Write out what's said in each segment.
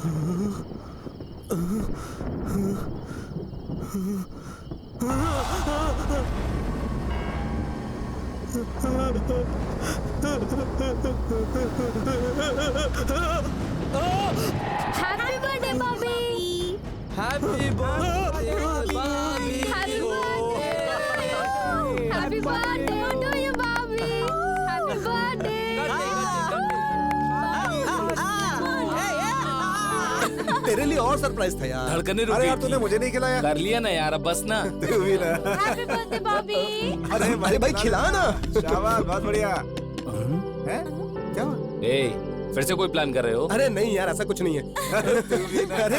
Happy birthday Bobby. Happy birthday Bobby. Happy birthday to you Bobby. Happy birthday. तेरे लिए और surprise था यार। धड़कने रुक अरे गई यार तूने थी। मुझे नहीं खिलाया। कर लिया ना यार, अब बस ना। तू भी ना। Happy birthday Bobby. अरे भाई खिला ना। शाबाश, बहुत बढ़िया। हैं? क्या हुआ? ए, फिर से कोई प्लान कर रहे हो? अरे नहीं यार ऐसा कुछ नहीं है। अरे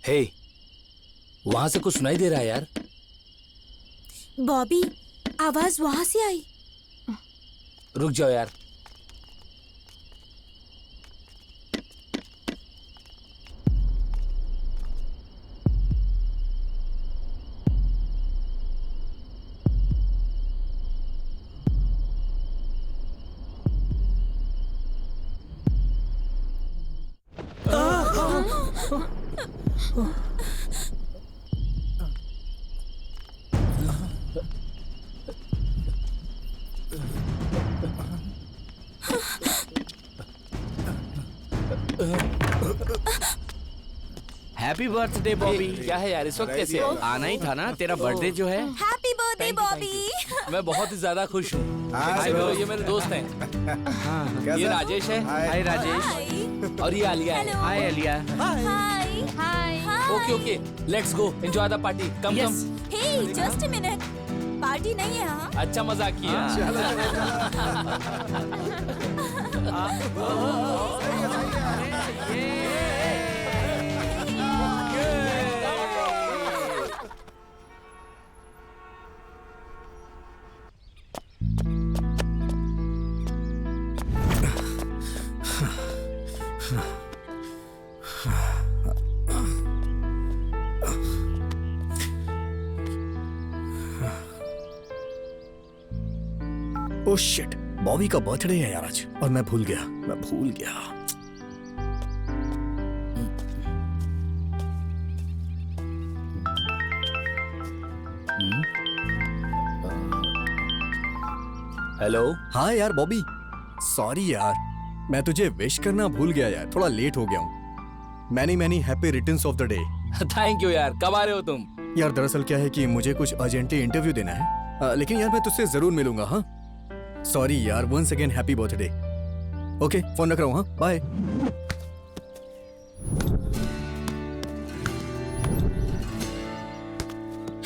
हे, वहां से कुछ सुनाई दे रहा है यार। बॉबी, आवाज वहां से आई। रुक जाओ यार। Happy birthday Bobby. क्या है यार, इस वक्त कैसे है? आना ही था ना, तेरा बर्थडे जो है। Happy birthday Bobby. मैं बहुत ही ज्यादा खुश हूँ। हाय ब्रो, ये मेरे दोस्त हैं। ये राजेश है। हाय राजेश। और ये आलिया है। Hi Alia. Hi hi. Okay okay, let's go enjoy the party. Come come. Hey just a minute, party नहीं है हाँ? अच्छा मजाक किया। ओह शिट, बॉबी का बर्थडे है यार आज और मैं भूल गया। हेलो। हाँ यार बॉबी, सॉरी यार मैं तुझे विश करना भूल गया यार, थोड़ा लेट हो गया हूँ। Many happy returns of the day. Thank you यार, कब आ रहे हो तुम? यार दरअसल क्या है कि मुझे कुछ अर्जेंटली इंटरव्यू देना है, लेकिन यार मैं तुझसे जरूर मिलूंगा। हाँ सॉरी यार, once again happy birthday. Okay phone रख रहा हूँ। हाँ बाय।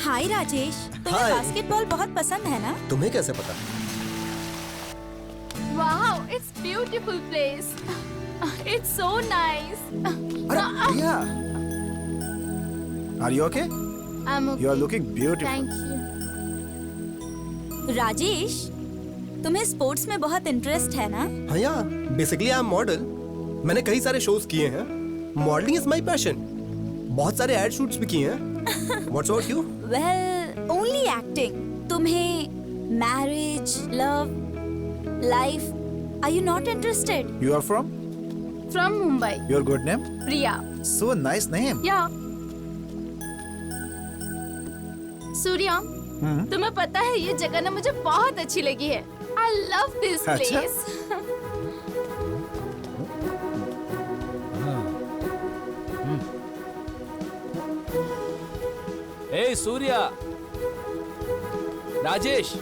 हाय राजेश, तुम्हें हाय। बास्केटबॉल बहुत पसंद है ना? तुम्हें कैसे पता? Wow, it's beautiful place. It's so nice. अरे प्रिया, are you okay? I'm okay. You are looking beautiful. Thank you. Rajesh, तुम्हें स्पोर्ट्स में बहुत इंटरेस्ट है ना? हाँ यार, बेसिकली आई एम मॉडल। मैंने कई सारे शोज किए हैं। Modelling is my passion. बहुत सारे एड शूट्स भी किए हैं। What's about you? Well, only acting. तुम्हें marriage, love, life, are you not interested? You are from? From Mumbai. Your good name? Priya. So nice name. Yeah. Surya, तुम्हें पता है ये जगह ना मुझे बहुत अच्छी लगी है। I love this अच्छा? place. हे सूर्या, राजेश।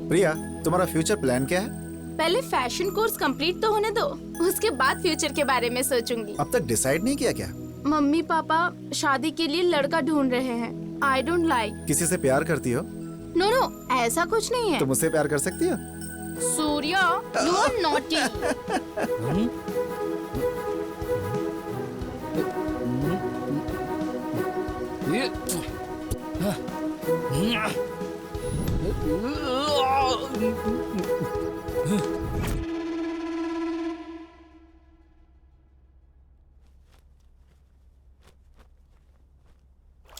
प्रिया, तुम्हारा फ्यूचर प्लान क्या है? पहले फैशन कोर्स कंप्लीट तो होने दो, उसके बाद फ्यूचर के बारे में सोचूंगी। अब तक डिसाइड नहीं किया क्या? मम्मी पापा शादी के लिए लड़का ढूंढ रहे हैं। I don't like. किसी से प्यार करती हो? नो नो, ऐसा कुछ नहीं है। तो मुझसे प्यार कर सकती हो? Surya, you are naughty.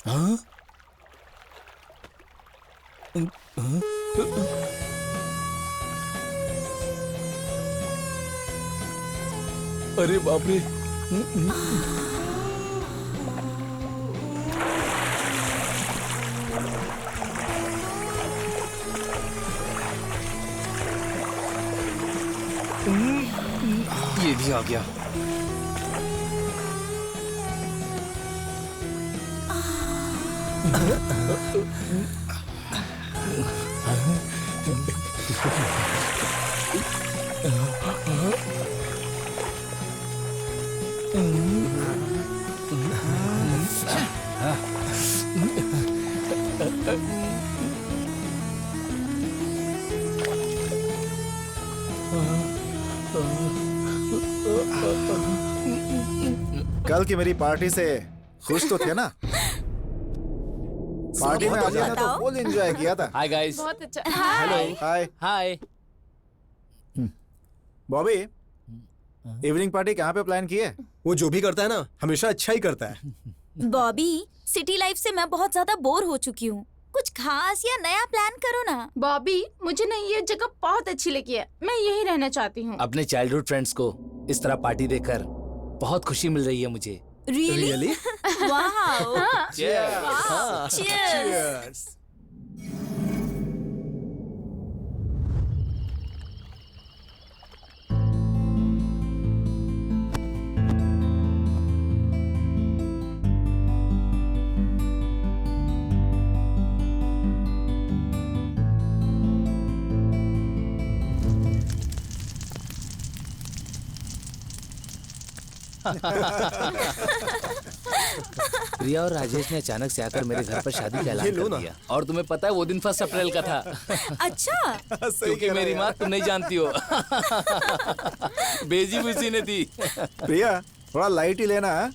हाँ? अरे बाप रे। ये भी आ गया। कल की मेरी पार्टी से खुश तो थे ना? पार्टी में आज तो फुल एंजॉय किया था। Hi guys. बहुत अच्छा। हेलो। हाय हाय। बॉबी, इवनिंग पार्टी कहाँ पे प्लान की है? वो जो भी करता है ना हमेशा अच्छा ही करता है। बॉबी, सिटी लाइफ से मैं बहुत ज्यादा बोर हो चुकी हूँ। कुछ खास या नया प्लान करो ना। बॉबी, मुझे ना ये जगह बहुत अच्छी लगी है, मैं यही रहना चाहती हूँ। अपने चाइल्डहुड फ्रेंड्स को इस तरह पार्टी देकर बहुत खुशी मिल रही है मुझे। रियली? वाओ! Cheers। Cheers! प्रिया और राजेश ने अचानक से आकर मेरे घर पर शादी का ऐलान कर दिया। और तुम्हें पता है वो दिन 1 अप्रैल का था। अच्छा, क्योंकि मेरी माँ तुम नहीं जानती हो। भेजी भी उसी ने थी। प्रिया, थोड़ा लाइट ही लेना है।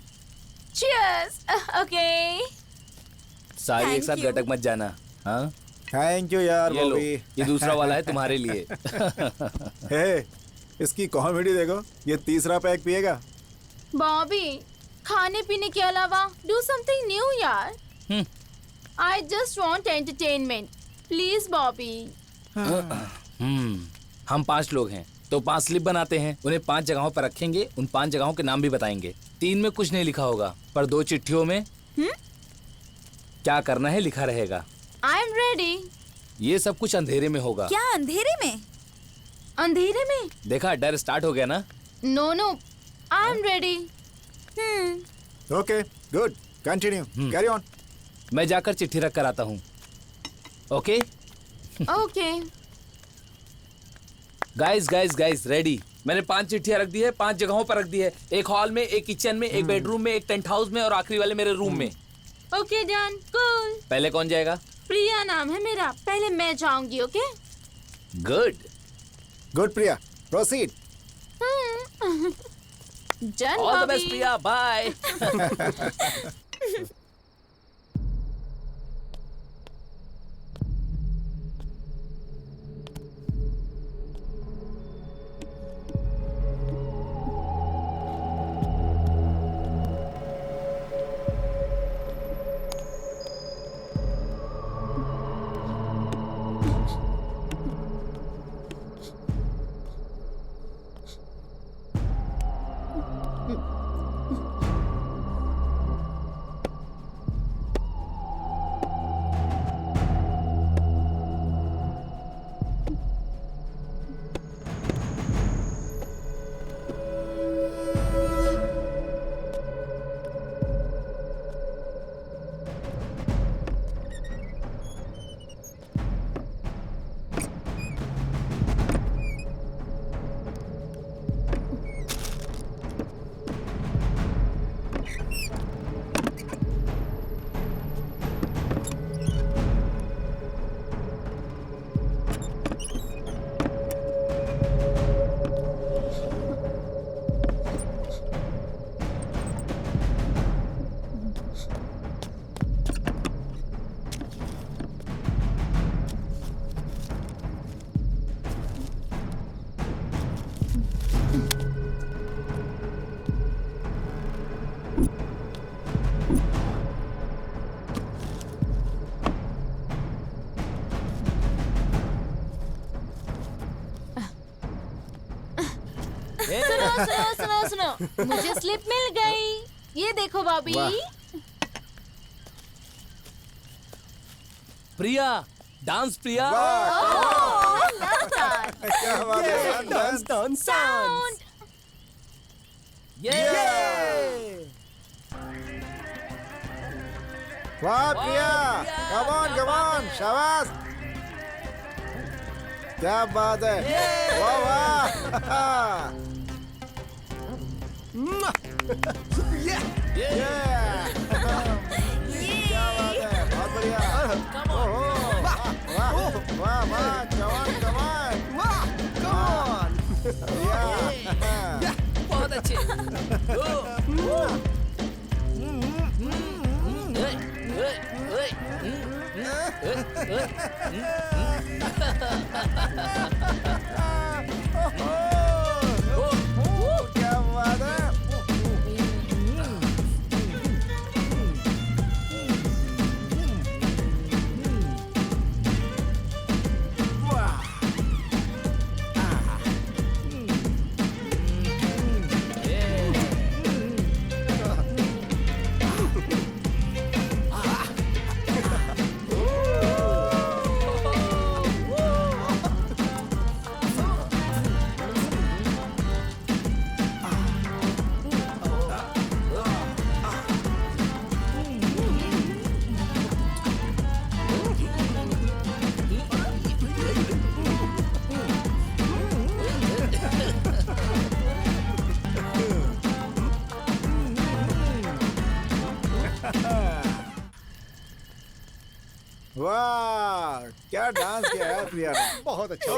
Cheers! Okay. सारी एक Thank साथ you. गटक मत जाना। हाँ, थैंक यू यार ये लो, बॉबी। ये दूसरा वाला है तुम्हारे लिए। हे, इसकी कॉमेडी देखो, ये तीसरा पैक पिएगा। बॉबी, खाने पीने के अलावा डू समथिंग न्यू यार। I just want entertainment, please Bobby. हम 5 लोग हैं तो 5 स्लिप बनाते हैं, उन्हें 5 जगहों पर रखेंगे, उन 5 जगहों के नाम भी बताएंगे। 3 में कुछ नहीं लिखा होगा पर 2 चिट्ठियों में क्या करना है लिखा रहेगा। आई एम रेडी। ये सब कुछ अंधेरे में होगा। क्या अंधेरे में? अंधेरे में? देखा, डर स्टार्ट हो गया ना। No no, I am ready. Okay, good, continue, carry on. मैं जाकर चिट्ठी रख कर आता हूँ। Okay okay. Guys guys guys, ready. मैंने 5 चिट्ठियां रख दी है, 5 जगहों पर रख दी है। एक हॉल में, एक किचन में, एक बेडरूम में, एक टेंट हाउस में और आखिरी वाले मेरे रूम में। Okay done, cool. पहले कौन जाएगा? प्रिया नाम है मेरा, पहले मैं जाऊंगी। Okay good. Good Priya, proceed. Done all the best Bobby. Priya, bye. सुनो मुझे स्लिप मिल गई। ये देखो भाभी। वाह। प्रिया, डांस प्रिया। क्या बात है, डांस डांस साउंड। वाह प्रिया, कम ऑन, शाबाश। क्या बात है, वाह वाह। क्या बात है, बहुत बढ़िया। ओहो, वाह वाह वाह, कमान बहुत अच्छे। क्या बात है। वाह, क्या डांस किया है प्रिया ने, बहुत अच्छा।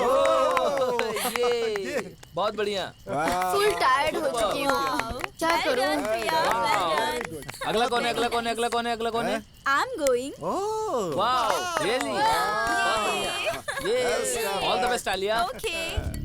ये बहुत बढ़िया। वाह, फुल टायर्ड हो चुकी हूँ, क्या करूँ? अगला कौन है? I am going. Wow, really? ये all the best Alia. Okay.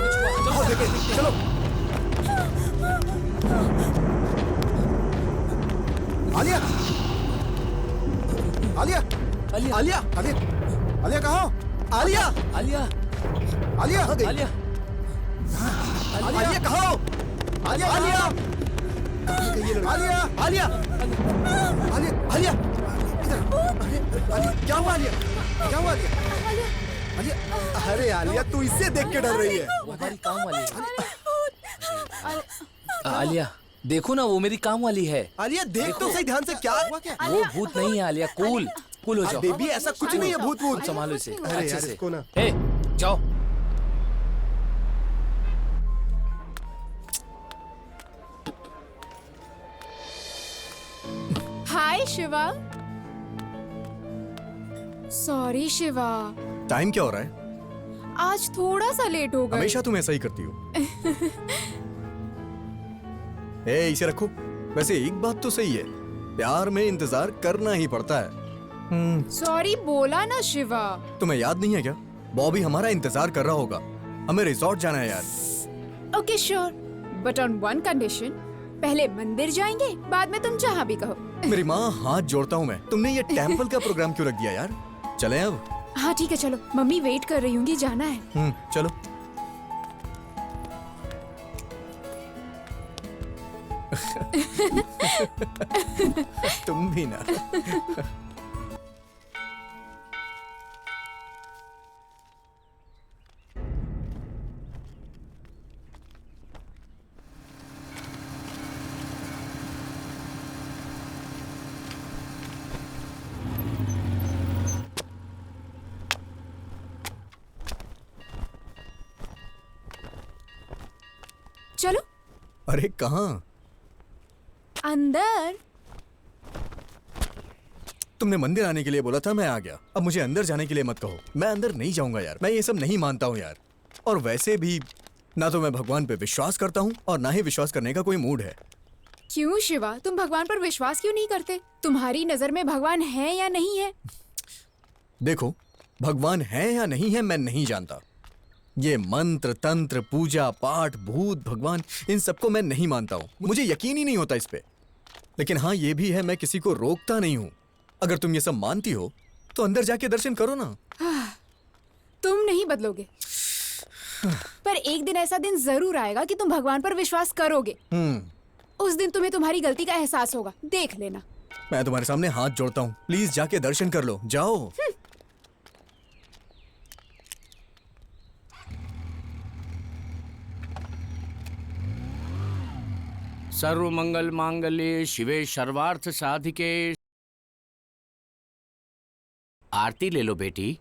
आओ देखें, चलो। आलिया, आलिया, आलिया आलिया, आलिया, आलिया कहाँ हो? आलिया, आलिया आलिया, कहाँ गई? आलिया आलिया कहाँ हो? आलिया, आलिया, कहाँ गई ये लड़की? आलिया, आलिया, आलिया, आलिया, इधर, आलिया, क्या हुआ आलिया? क्या हुआ आलिया? आलिया, अरे आलिया तू इससे देख के डर रही है। वो हमारी काम वाली है। आलिया देखो ना, वो मेरी काम वाली है। आलिया देख तो सही ध्यान से, क्या हुआ क्या? वो भूत नहीं है आलिया, कूल कूल हो जाओ। बेबी ऐसा कुछ नहीं है, भूत भूत। संभालो इसे अरे अच्छे यार से। इसको ना। ए, जाओ। हाय शिवा। सॉरी शिवा, टाइम क्या हो रहा है? आज थोड़ा सा लेट हो गए। हमेशा तुम ऐसा ही करती हो। ए, इसे रखो। वैसे एक बात तो सही है, प्यार में इंतजार करना ही पड़ता है। सॉरी बोला ना शिवा। तुम्हें याद नहीं है क्या? बॉबी हमारा इंतजार कर रहा होगा। हमें रिजॉर्ट जाना है यार। Okay sure, but on one condition. पहले मंदिर जाएंगे, बाद में तुम जहाँ भी कहो। मेरी माँ, हाथ जोड़ता हूँ मैं। तुमने ये टेम्पल का प्रोग्राम क्यों रख दिया यार? चले अब? हाँ ठीक है चलो, मम्मी वेट कर रही होंगी, जाना है। चलो। तुम भी ना। चलो अरे कहाँ? अंदर। तुमने मंदिर आने के लिए बोला था, मैं आ गया। अब मुझे अंदर जाने के लिए मत कहो। मैं अंदर नहीं जाऊंगा यार, मैं ये सब नहीं मानता हूँ यार। और वैसे भी ना तो मैं भगवान पे विश्वास करता हूँ और ना ही विश्वास करने का कोई मूड है। क्यों शिवा, तुम भगवान पर विश्वास क्यों नहीं करते? तुम्हारी नजर में भगवान है या नहीं है? देखो, भगवान है या नहीं है मैं नहीं जानता। ये मंत्र तंत्र पूजा पाठ भूत भगवान, इन सबको मैं नहीं मानता हूँ। मुझे यकीन ही नहीं होता इस पे। लेकिन हाँ ये भी है, मैं किसी को रोकता नहीं हूँ। अगर तुम ये सब मानती हो तो अंदर जाके दर्शन करो ना। तुम नहीं बदलोगे, पर एक दिन ऐसा दिन जरूर आएगा कि तुम भगवान पर विश्वास करोगे। उस दिन तुम्हें तुम्हारी गलती का एहसास होगा, देख लेना। मैं तुम्हारे सामने हाथ जोड़ता हूँ, प्लीज जाके दर्शन कर लो, जाओ। सर्वमंगल मांगल्ये शिवे सर्वार्थ साधिके। आरती ले लो बेटी।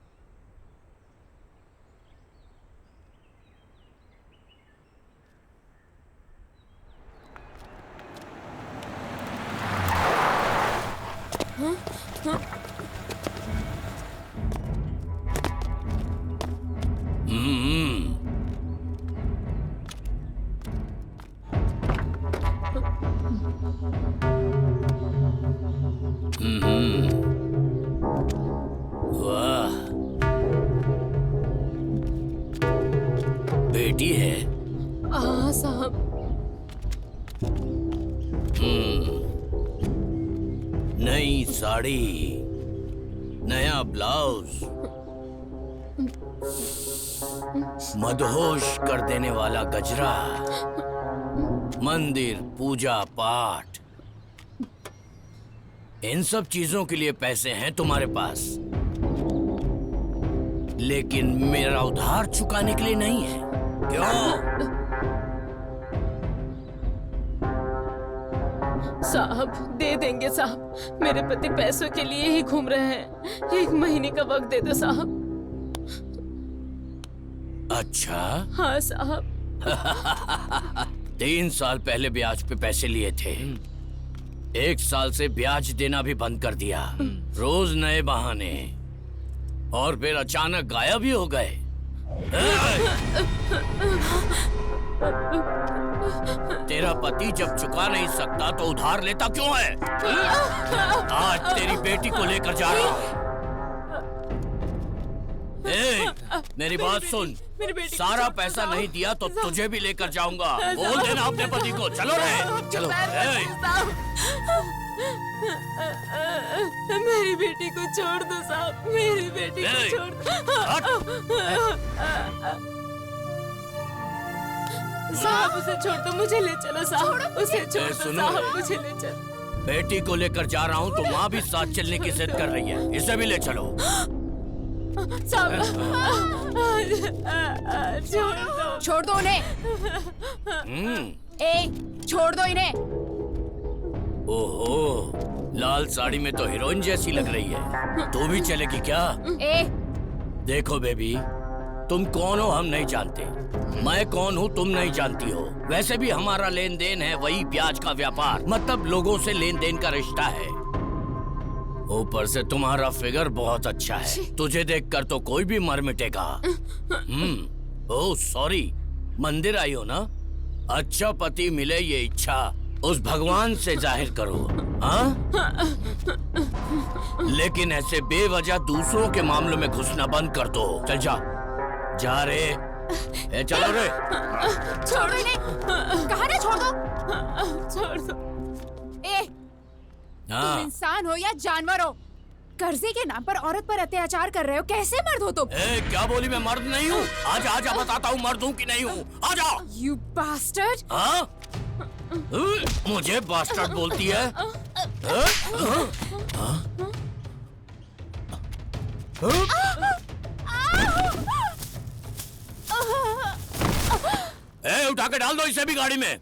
वाह, बेटी है। हाँ साहब। नई साड़ी, नया ब्लाउज, मदहोश कर देने वाला गजरा, मंदिर पूजा पाठ, इन सब चीजों के लिए पैसे हैं तुम्हारे पास, लेकिन मेरा उधार चुकाने के लिए नहीं है। क्यों? साहब दे देंगे साहब, मेरे पति पैसों के लिए ही घूम रहे हैं। 1 महीने का वक्त दे दो साहब। अच्छा। हाँ साहब। 3 साल पहले ब्याज पे पैसे लिए थे, 1 साल से ब्याज देना भी बंद कर दिया। रोज नए बहाने, और फिर अचानक गायब ही हो गए। तेरा पति जब चुका नहीं सकता तो उधार लेता क्यों है? आज तेरी बेटी को लेकर जा रहा हूं। ए, मेरी बात सुन, मेरी बेटी को सारा छोड़ दो, पैसा साहब। नहीं दिया तो तुझे भी लेकर जाऊंगा। बोल देना अपने पति को। चलो रे, चलो। ए, मेरी बेटी को छोड़ दो साहब, मेरी बेटी को ए, छोड़ दो। साहब उसे छोड़ दो, मुझे ले चलो साहब, उसे छोड़ दो सुनो। साहब, मुझे ले चलो। बेटी को लेकर जा रहा हूँ तो माँ भी साथ चलने की जिद कर रही है। इसे भी ले चलो। साहब छोड़ दो। छोड़ दो उन्हें। छोड़ दो इन्हें। ओहो, लाल साड़ी में तो हीरोइन जैसी लग रही है। तू भी चलेगी क्या? देखो बेबी, तुम कौन हो हम नहीं जानते, मैं कौन हूँ तुम नहीं जानती हो। वैसे भी हमारा लेन देन है वही ब्याज का व्यापार, मतलब लोगों से लेन देन का रिश्ता है। ऊपर से तुम्हारा फिगर बहुत अच्छा है, तुझे देखकर तो कोई भी मर मिटेगा। ओह सॉरी, मंदिर आई हो ना? अच्छा पति मिले ये इच्छा उस भगवान से जाहिर करो, हाँ? लेकिन ऐसे बेवजह दूसरों के मामलों में घुसना बंद कर दो। चल जा, जा रे। ए चलो रे। छोड़ दो इन्हें। कहा ना छोड़ दो। छोड़ दो। तुम इंसान हो या जानवर हो? कर्जे के नाम पर औरत पर अत्याचार कर रहे हो, कैसे मर्द हो तुम? क्या बोली? मैं मर्द नहीं हूँ? आजा आजा बताता हूँ मर्द हूँ कि नहीं हूँ। आजा। You bastard! हाँ? मुझे बास्टर्ड बोलती है? उठा के डाल दो इसे भी गाड़ी में।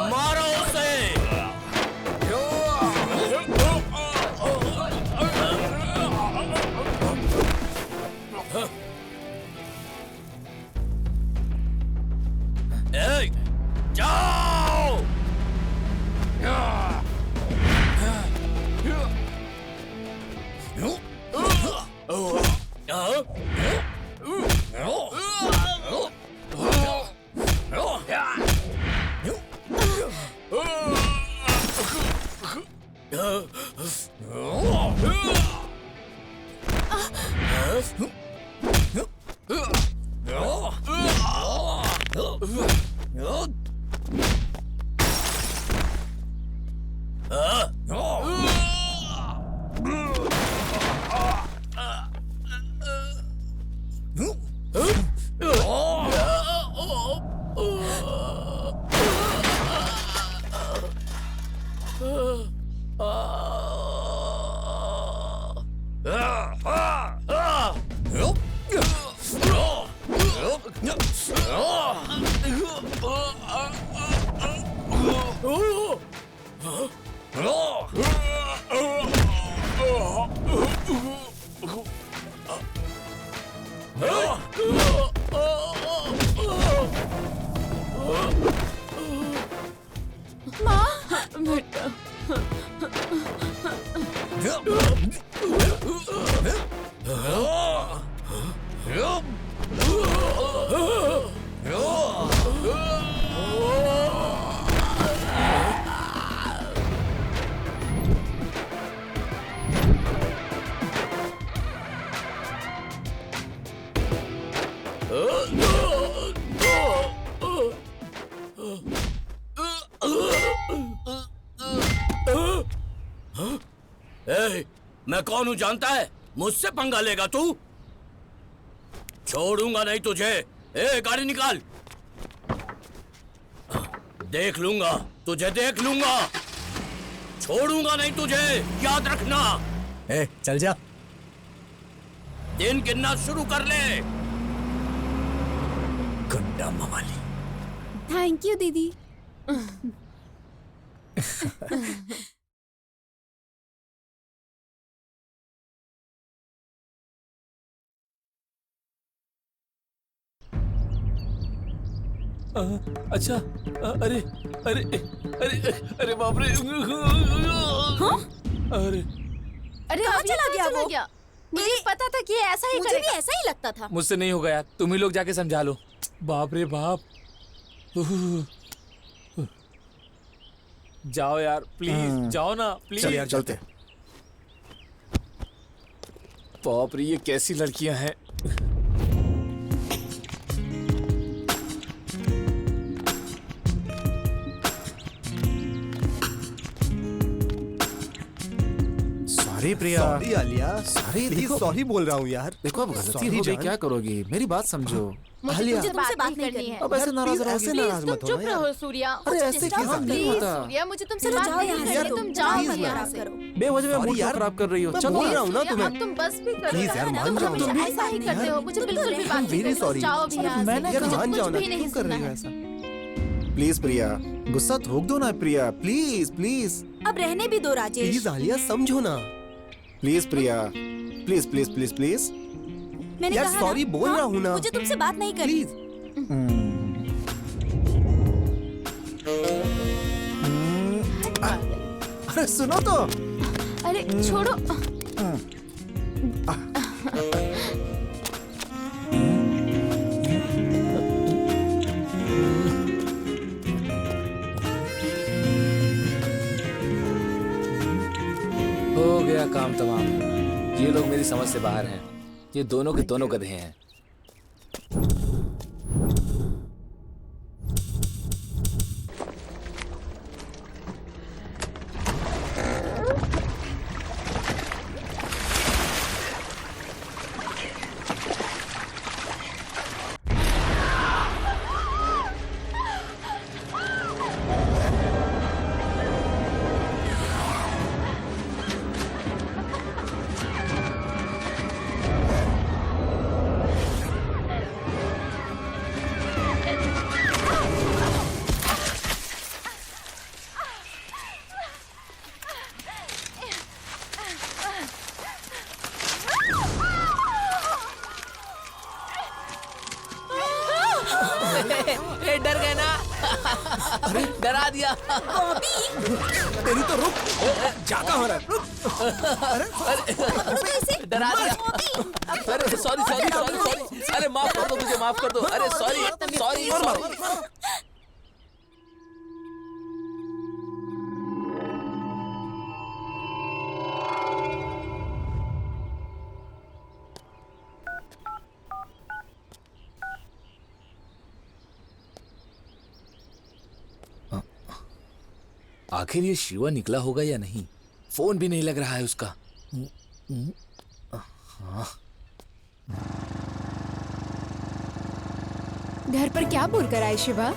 मारो उसे। जाओ। बेटा मैं कौन हूँ जानता है? मुझसे पंगा लेगा तू? छोड़ूंगा नहीं तुझे। गाड़ी निकाल। देख लूंगा तुझे, देख लूंगा। छोड़ूंगा नहीं तुझे, याद रखना। चल जा। दिन गिनना शुरू कर ले। गुंडा मवाली। थैंक यू दीदी। अच्छा। अरे अरे अरे अरे बाप रे। अरे अरे कहाँ चला गया वो? मुझे पता था कि ये ऐसा ही मुझे भी करेगा। ऐसा ही लगता था। मुझसे नहीं होगा यार, तुम ही लोग जाके समझा लो। बाप रे बाप। जाओ यार प्लीज, जाओ ना प्लीज। चल यार चलते। बाप रे, ये कैसी लड़कियां हैं। सॉरी प्रिया। सॉरी आलिया, सॉरी सॉरी बोल रहा हूँ यार। देखो अब गलती Sorry हो गई, जान। क्या करोगी? मेरी बात समझो। आलिया, मुझे तुमसे बात नहीं करनी है। अब ऐसे नाराज प्लीज, रहोगी? ऐसे नाराज मत तुम हो चुप ना यार। रहो सूर्या। अरे ऐसे कैसे नहीं होता? सूर्या, मुझे तुमसे चलो बात जाओ नहीं यहाँ करनी, से। तुम जाओ प्लीज बस यार। यहाँ से। बेवजह में Sorry मूड यार। खराब कर रही हो। मैं चलो बोल रहा हूँ ना सूर्या, तुम्हें। अब तुम बस भी करो प्लीज यार, मान तुम जाओ हमेशा ना। ऐसा ही करते हो। मुझे बिल्कुल भी बात I'm नहीं very करनी। sorry। जाओ भी यहाँ से। मैंने यार मुझे मान कुछ जाओ ना, भी नहीं क्यों कर रही सुनना हो है। ऐसा? प्लीज प्रिया, गुस्सा थोक दो ना प्रिया, प्लीज प्लीज अब रहने भी दो राजेश। प्लीज आलिया, समझो ना। Please Priya, please please please please. मैंने यार कहा सॉरी ना, बोल हाँ? रहा हूँ ना। मुझे तुमसे बात नहीं करनी। प्लीज। अरे सुनो तो। अरे छोड़ो। हो गया काम तमाम। ये लोग मेरी समझ से बाहर हैं। ये दोनों के दोनों गधे हैं। डर गए ना? डरा दिया। तेरी तो रुक। जा कहाँ रहा है? रुक। डरा दिया। अरे सॉरी सॉरी सॉरी सॉरी। अरे माफ कर दो मुझे, माफ कर दो। अरे सॉरी सॉरी सॉरी। आखिर ये शिवा निकला होगा या नहीं? फोन भी नहीं लग रहा है उसका। घर पर क्या बोल कर आए शिवा?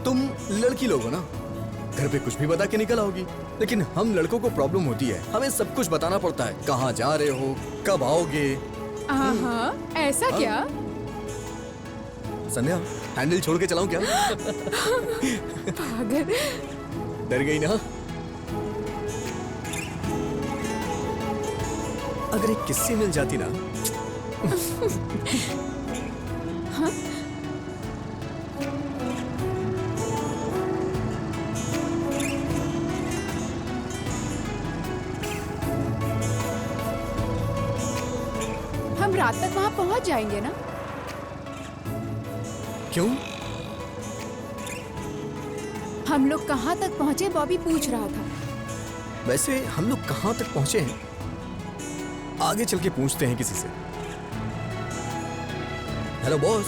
तुम लड़की लोग हो ना, घर पे कुछ भी बता के निकल आओगी। लेकिन हम लड़कों को प्रॉब्लम होती है, हमें सब कुछ बताना पड़ता है। कहाँ जा रहे हो, कब आओगे। हाँ, ऐसा क्या? संध्या, हैंडल छोड़ के चलाऊं क्या? पागल। डर गई ना? अगर एक किस्से मिल जाती ना। हम रात तक वहाँ पहुँच जाएंगे ना? क्यों? हम लोग कहाँ तक पहुँचे बॉबी पूछ रहा था। वैसे हम लोग कहाँ तक पहुंचे हैं, आगे चल के पूछते हैं किसी से। हेलो बॉस,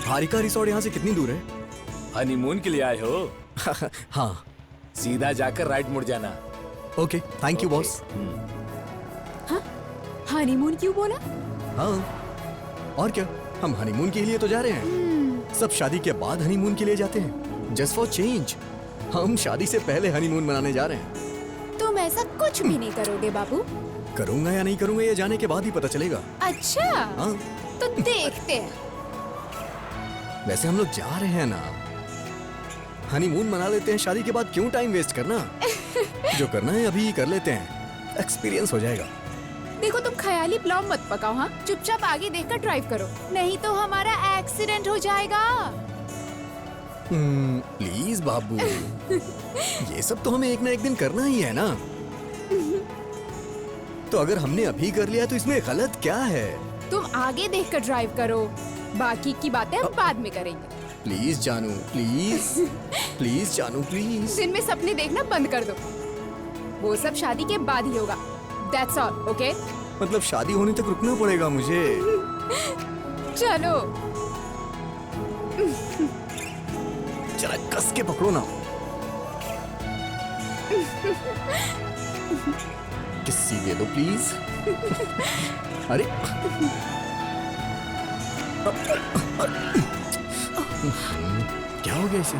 हारिका रिसोर्ट यहाँ से कितनी दूर है? हनीमून के लिए आए हो? हाँ। सीधा जाकर राइट मुड़ जाना। Okay, thank you boss. Honeymoon क्यों बोला? हाँ, और क्या, हम हनीमून के लिए तो जा रहे हैं। सब शादी के बाद हनीमून के लिए जाते हैं, जस्ट फॉर चेंज। हम शादी से पहले हनीमून मनाने जा रहे हैं। तुम ऐसा कुछ भी नहीं करोगे बाबू। करूंगा या नहीं करूंगा ये जाने के बाद ही पता चलेगा। अच्छा, हाँ, तो देखते हैं। वैसे हम लोग जा रहे हैं ना, हनीमून मना लेते हैं, शादी के बाद क्यों टाइम वेस्ट करना। जो करना है अभी कर लेते हैं, एक्सपीरियंस हो जाएगा। देखो तुम ख्याली प्लाव मत पकाओ, हाँ? चुपचाप आगे देखकर ड्राइव करो, नहीं तो हमारा एक्सीडेंट हो जाएगा। प्लीज बाबू, ये सब तो हमें एक ना एक दिन करना ही है ना। तो अगर हमने अभी कर लिया तो इसमें गलत क्या है? तुम आगे देखकर ड्राइव करो, बाकी की बातें हम बाद में करेंगे। प्लीज जानू, प्लीज प्लीज जानू, प्लीज। दिन में सपने देखना बंद कर दो, वो सब शादी के बाद ही होगा। That's all, okay? मतलब शादी होने तक रुकना पड़ेगा मुझे? चलो। जरा कस के पकड़ो ना। किस्सी दे दो प्लीज। अरे क्या हो गया इसे?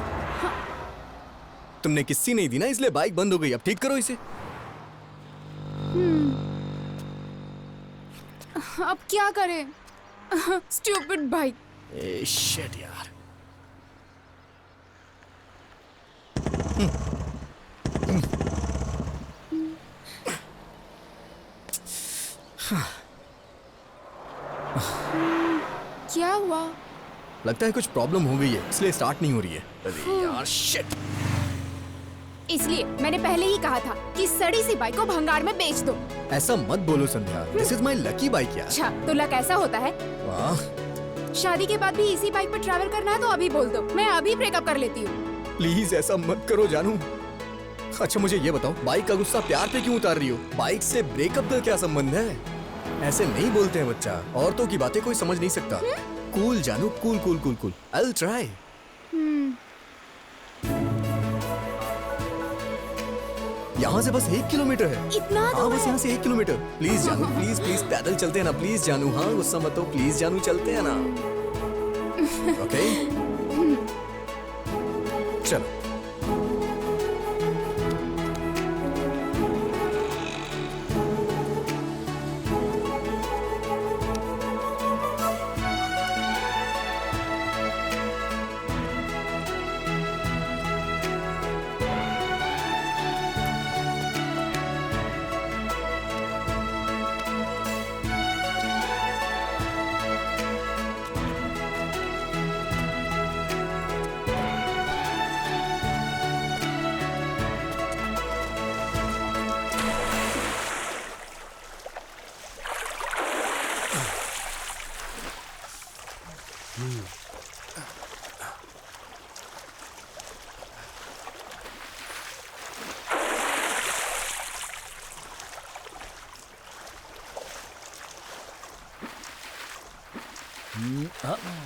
तुमने किस्सी नहीं दी ना, इसलिए बाइक बंद हो गई। अब ठीक करो इसे। अब क्या करें? Stupid bike. ए शिट यार। क्या हुआ? लगता है कुछ प्रॉब्लम हो गई है, इसलिए स्टार्ट नहीं हो रही है। अरे यार शिट। इसलिए मैंने पहले ही कहा था कि सड़ी सी बाइक को भंगार में बेच दो। ऐसा मत बोलो Sandhya, this is my lucky bike यार। अच्छा, तो लक ऐसा होता है? वाह। शादी के बाद भी इसी बाइक पर ट्रैवल करना है तो अभी बोल दो, मैं अभी ब्रेकअप कर लेती हूँ। प्लीज ऐसा मत करो जानू। अच्छा मुझे ये बताओ, बाइक का गुस्सा प्यार पे क्यों उतार रही हो? बाइक से ब्रेकअप का क्या संबंध है? ऐसे नहीं बोलते हैं बच्चा, औरतों की बातें कोई समझ नहीं सकता। कूल जानू, cool cool cool cool. I will try. यहाँ से बस 1 किलोमीटर है। इतना हाँ, दूर बस है? यहाँ से 1 किलोमीटर। प्लीज जानू, प्लीज प्लीज पैदल चलते हैं ना, प्लीज जानू। हाँ, गुस्सा मत हो, प्लीज जानू, चलते हैं ना। ओके चलो।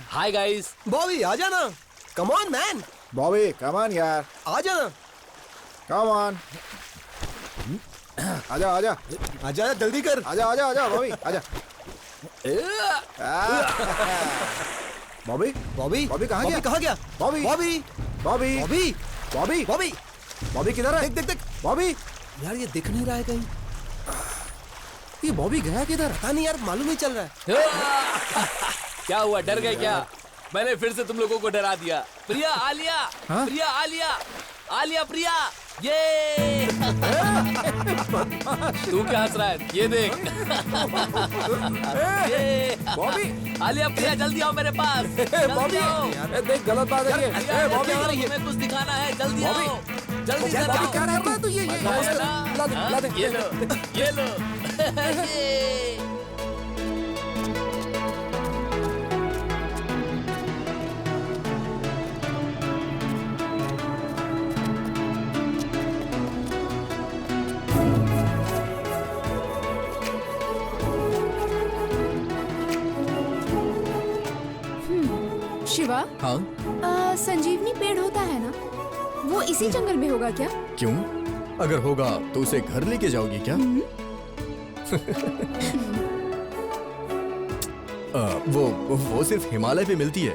Hi guys. बॉबी आ जाना। Come on man. Bobby come on यार, आ जाना। Come on. आजा आजा आजा जल्दी कर। आजा आजा आजा बॉबी आजा। बॉबी बॉबी बॉबी कहाँ गया? कहाँ गया? बॉबी बॉबी बॉबी बॉबी बॉबी बॉबी बॉबी किधर है? देख देख देख। बॉबी यार ये दिख नहीं रहा है कहीं। ये बॉबी गया किधर? पता नहीं यार, मालूम नहीं चल रहा है। क्या हुआ, डर गए क्या? मैंने फिर से तुम लोगों को डरा दिया। प्रिया आलिया, हाँ? प्रिया आलिया, आलिया प्रिया, ये तू क्या हंस रहा है? ये देख। ये बॉबी आलिया प्रिया जल्दी आओ मेरे पास। जल्दी आओ। देख गलत बात है ये। प्रिया, बॉबी जल्दी आ आओ, रही है। तुम्हें कुछ दिखाना है, जल्दी बॉबी। आओ, जल्दी से बॉबी आओ। क्या कर रहा है तू? ये मजा आया ना? ला दे, ला दे। हाँ? ये लो, ये लो। ये। शिवा, हाँ संजीवनी पेड़ होता है ना, वो इसी जंगल में होगा क्या? क्यों? अगर होगा तो उसे घर लेके जाओगी क्या? वो सिर्फ हिमालय पे मिलती है।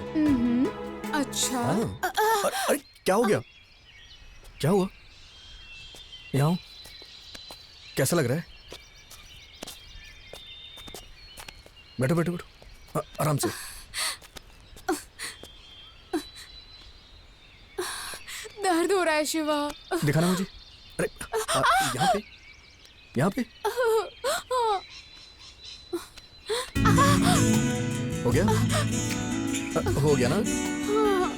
अच्छा। हाँ। अरे क्या हो गया? क्या हुआ? यहाँ कैसा लग रहा है? बैठो बैठो बैठो, आराम से। दर्द हो रहा है शिवा। दिखाना मुझे। अरे यहाँ पे हो गया? हो गया ना?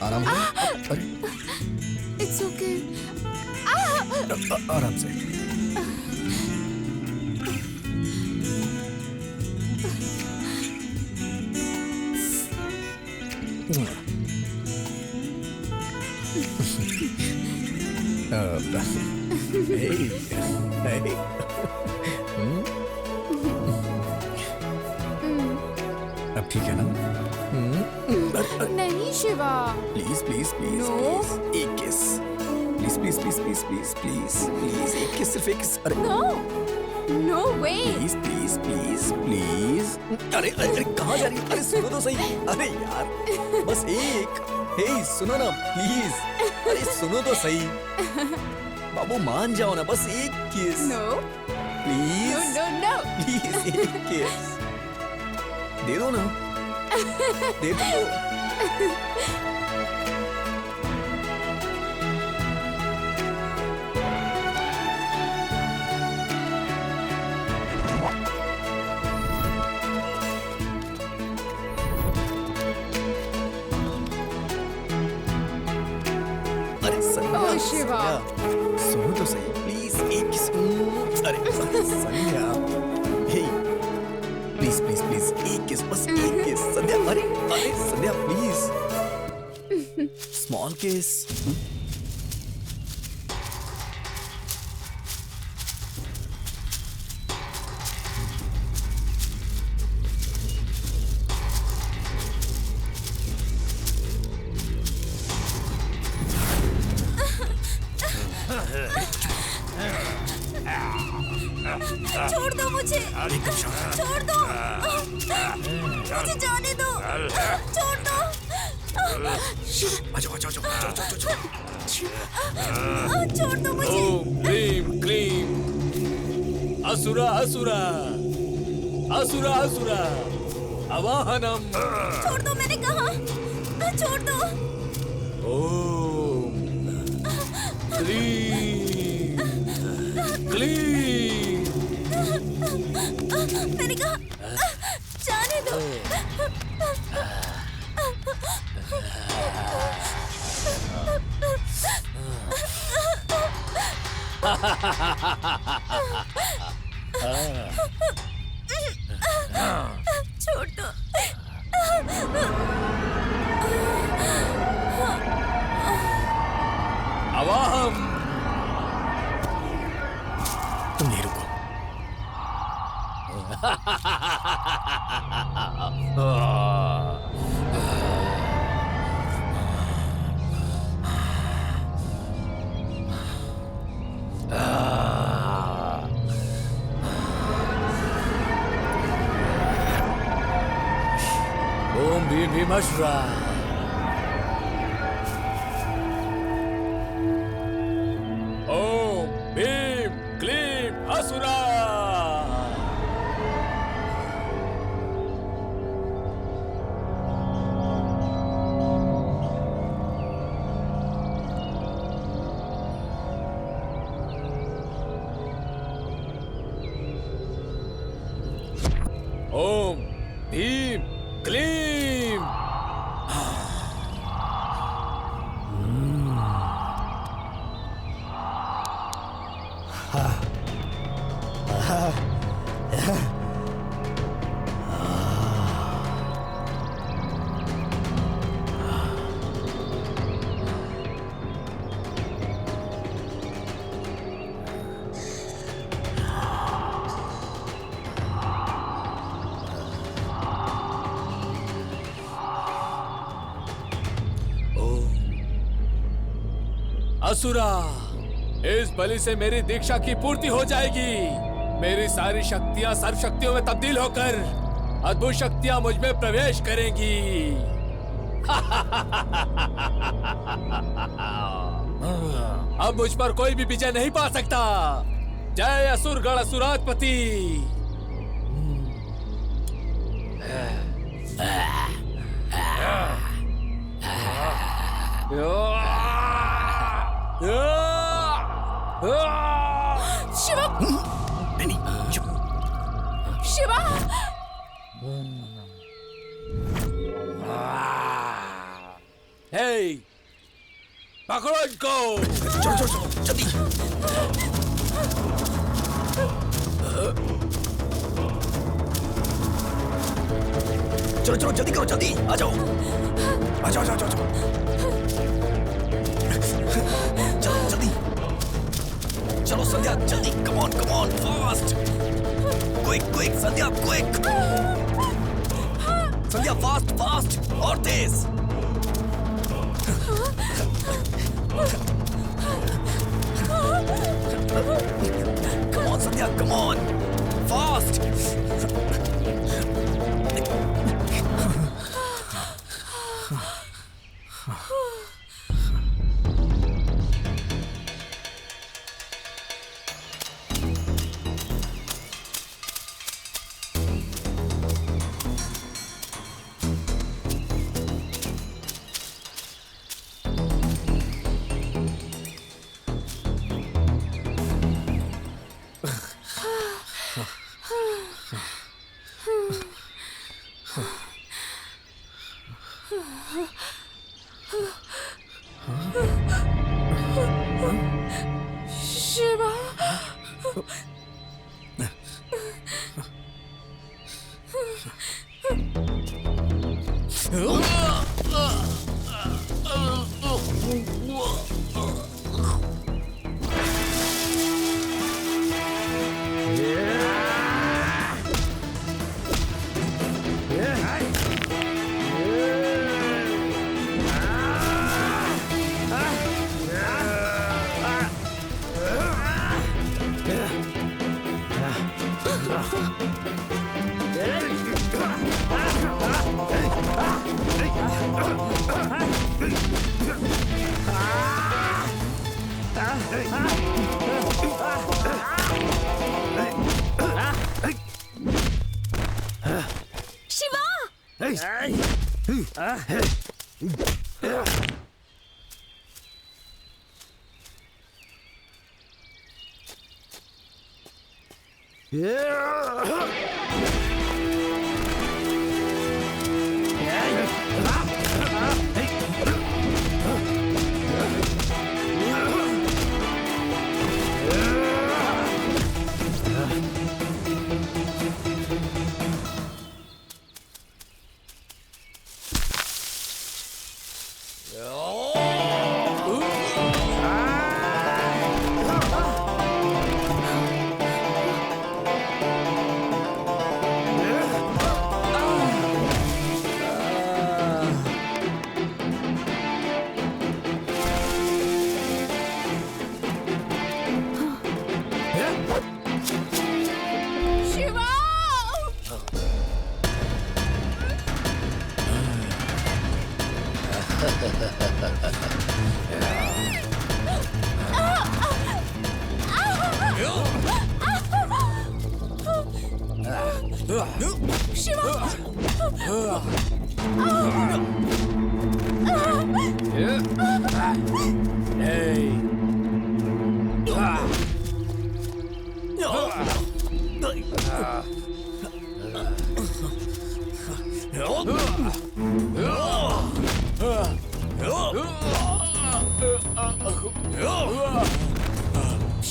आराम से। अरे इट्स ओके। आराम से। अब ठीक है ना? नहीं Shiva. Please please please No. Please एक kiss. Please please please please please please please एक किस, सिर्फ एक किस। अरे no no way. Please please please please. अरे अरे अरे कहाँ जा रही है? अरे सुनो तो सही। अरे यार बस एक। हे सुनो ना प्लीज। अरे सुनो तो सही। बाबू मान जाओ ना, बस एक kiss. No please no no. Please एक किस दे दो ना, दे दो। अरे ओह, शिवा। सुनो तो सही प्लीज एक किस। अरे संध्या, हे प्लीज प्लीज प्लीज एक किस, बस एक किस। संध्या, अरे अरे संध्या प्लीज स्मॉल किस। छोड़ दो मुझे, छोड़ दो, मुझे जाने दो, छोड़ दो। छोड़ दो मुझे। ओम क्लीम क्लीम असुरा असुरा असुरा असुरा अवाहनम। छोड़ दो, मैंने कहा छोड़ दो। ओम क्लीम क्लीम। मैंने कहा जाने दो। छोड़ दो। अवाहम। तुम नहीं रुको। ओम भीम भीमश्रा। ओम भीम क्लीम असुरा। ओम भीम क्लीम। असुरा, इस बलि से मेरी दीक्षा की पूर्ति हो जाएगी। मेरी सारी शक्तियां सर्व शक्तियों में तब्दील होकर अद्भुत शक्तियां मुझ में प्रवेश करेंगी। अब मुझ पर कोई भी विजय नहीं पा सकता। जय असुरगढ़ असुराजपति। शिवा, नहीं, चुप। शिवा, हे, पकड़ो इनको। चलो चलो चलो जल्दी। चलो चलो जल्दी करो, जल्दी आ जाओ, आ जाओ, जाओ, जाओ, जाओ। चलो जल्दी, चलो संध्या जल्दी, come on fast, quick quick Sandhya quick, Sandhya fast fast और तेज। Come on, Sandhya, come on! Fast!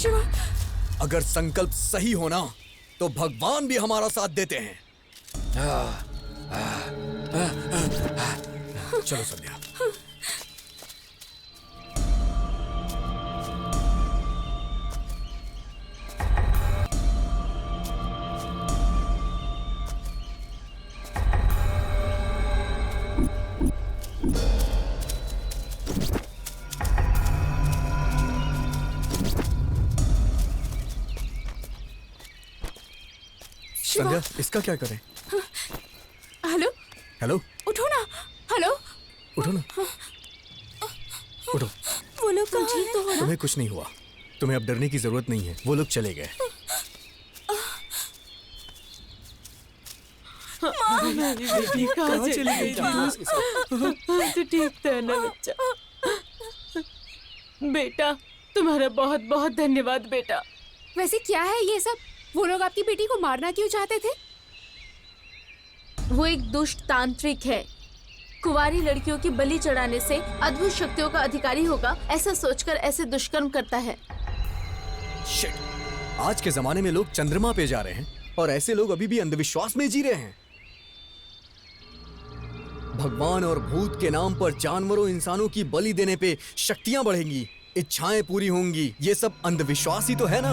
Shiva, अगर संकल्प सही होना तो भगवान भी हमारा साथ देते हैं। चलो संध्या। संध्या, इसका क्या करें? हेलो, हेलो, उठो ना। हेलो, उठो ना, उठो। वो लोग कहाँ हैं? तुम्हें कुछ नहीं हुआ, तुम्हें अब डरने की जरूरत नहीं है, वो लोग चले गए। मेरी बेटी कहाँ चली गई थी? तो ठीक था ना बच्चा? बेटा, तुम्हारा बहुत बहुत धन्यवाद बेटा। वैसे क्या है ये सब? वो लोग आपकी बेटी को मारना क्यों चाहते थे? वो एक दुष्ट तांत्रिक है। कुंवारी लड़कियों की बलि चढ़ाने से अद्भुत शक्तियों का अधिकारी होगा, ऐसा सोचकर ऐसे दुष्कर्म करता है। शिट! आज के जमाने में लोग चंद्रमा पे जा रहे हैं और ऐसे लोग अभी भी अंधविश्वास में जी रहे हैं। भगवान और भूत के नाम पर जानवरों इंसानों की बलि देने पे शक्तियां बढ़ेंगी, इच्छाएं पूरी होंगी, ये सब अंधविश्वास ही तो है ना।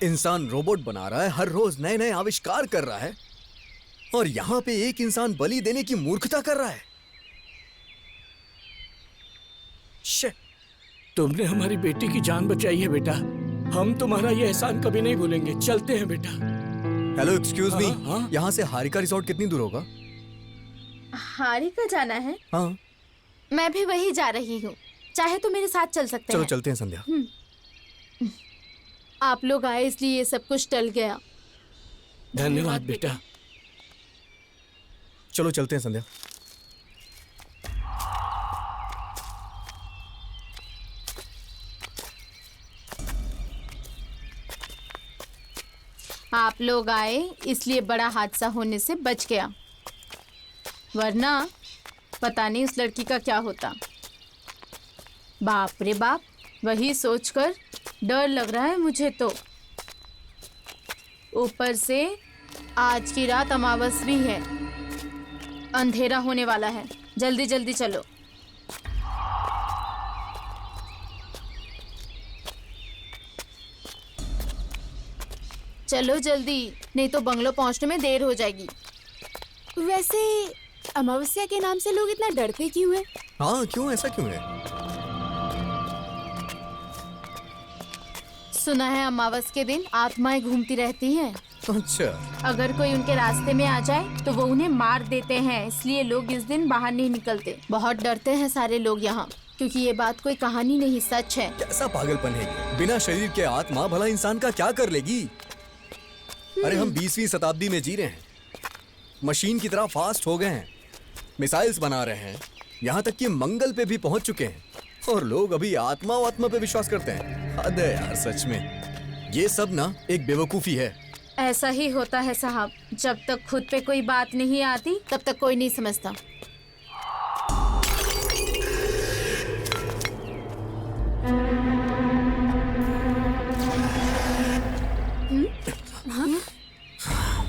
इंसान रोबोट बना रहा है, हर रोज नए नए आविष्कार कर रहा है, और यहां पे एक इंसान बलि देने की मूर्खता कर रहा है। शिट! तुमने हमारी बेटी की जान बचाई है बेटा, हम तुम्हारा ये एहसान कभी नहीं भूलेंगे। चलते हैं बेटा। हेलो, एक्सक्यूज मी, हाँ? यहाँ से हारिका रिसोर्ट कितनी दूर होगा? हारिका जाना है? हाँ, मैं भी वही जा रही हूँ, चाहे तो मेरे साथ चल सकते चलो हैं। चलते हैं संध्या। आप लोग आए इसलिए ये सब कुछ टल गया। धन्यवाद बेटा। चलो चलते हैं संध्या। आप लोग आए इसलिए बड़ा हादसा होने से बच गया, वरना पता नहीं उस लड़की का क्या होता। बाप रे बाप, वही सोचकर डर लग रहा है मुझे तो। ऊपर से आज की रात अमावस भी है, अंधेरा होने वाला है। जल्दी जल्दी चलो। चलो जल्दी, नहीं तो बंगलो पहुंचने में देर हो जाएगी। वैसे अमावस्या के नाम से लोग इतना डरते क्यों हैं? हाँ, क्यों, ऐसा क्यों है? सुना है अमावस के दिन आत्माएं घूमती रहती हैं। अच्छा, अगर कोई उनके रास्ते में आ जाए तो वो उन्हें मार देते हैं, इसलिए लोग इस दिन बाहर नहीं निकलते। बहुत डरते हैं सारे लोग यहाँ, क्योंकि ये बात कोई कहानी नहीं, सच है। कैसा पागलपन है ये? बिना शरीर के आत्मा भला इंसान का क्या कर लेगी? अरे हम 20वीं शताब्दी में जी रहे हैं, मशीन की तरह फास्ट हो गए हैं, मिसाइल्स बना रहे हैं, यहाँ तक कि मंगल पे भी पहुंच चुके हैं, और लोग अभी आत्मा पे विश्वास करते हैं। हद है यार, सच में ये सब ना एक बेवकूफी है। ऐसा ही होता है साहब, जब तक खुद पे कोई बात नहीं आती तब तक कोई नहीं समझता।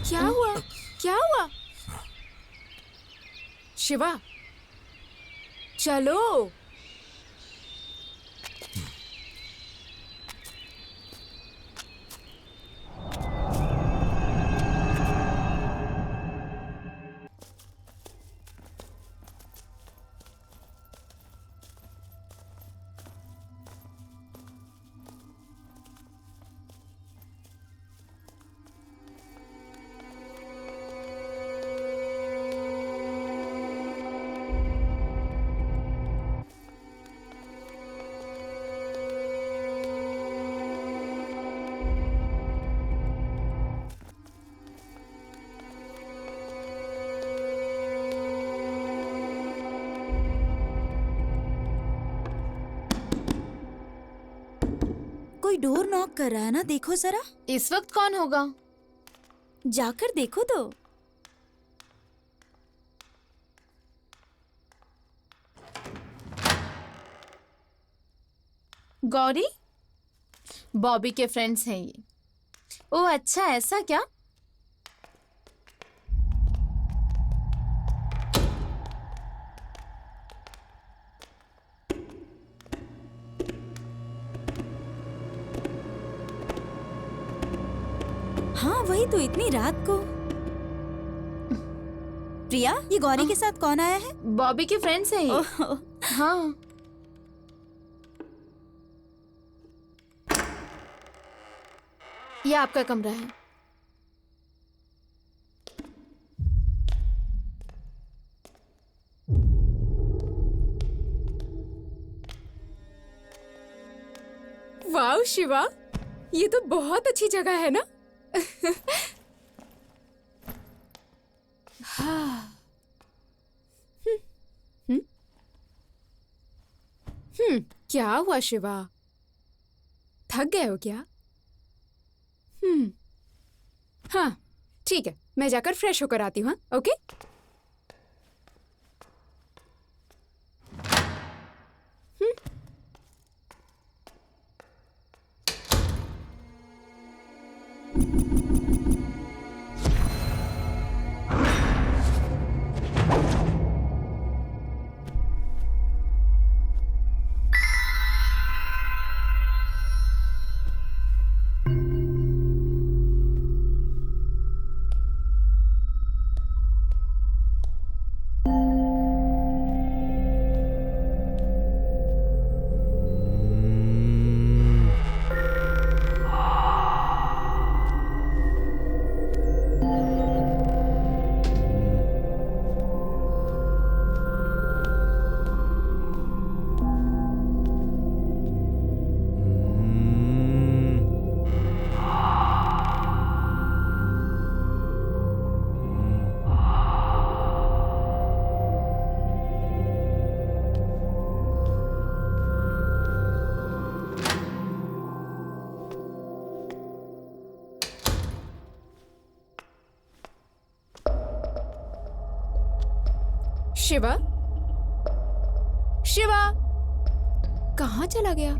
क्या हुआ? क्या हुआ? शिवा, चलो। कोई डोर नॉक कर रहा है ना, देखो जरा। इस वक्त कौन होगा? जाकर देखो तो। गौरी, बॉबी के फ्रेंड्स हैं ये। ओह अच्छा, ऐसा क्या? हाँ वही तो, इतनी रात को। प्रिया, ये गौरी के साथ कौन आया है? बॉबी के फ्रेंड्स हैं ये। ओह, हाँ। ये आपका कमरा है। वाह शिवा, ये तो बहुत अच्छी जगह है ना। हाँ। क्या हुआ शिवा, थक गए हो क्या? हाँ ठीक है, मैं जाकर फ्रेश होकर आती हूँ। ओके। शिवा, शिवा कहाँ चला गया?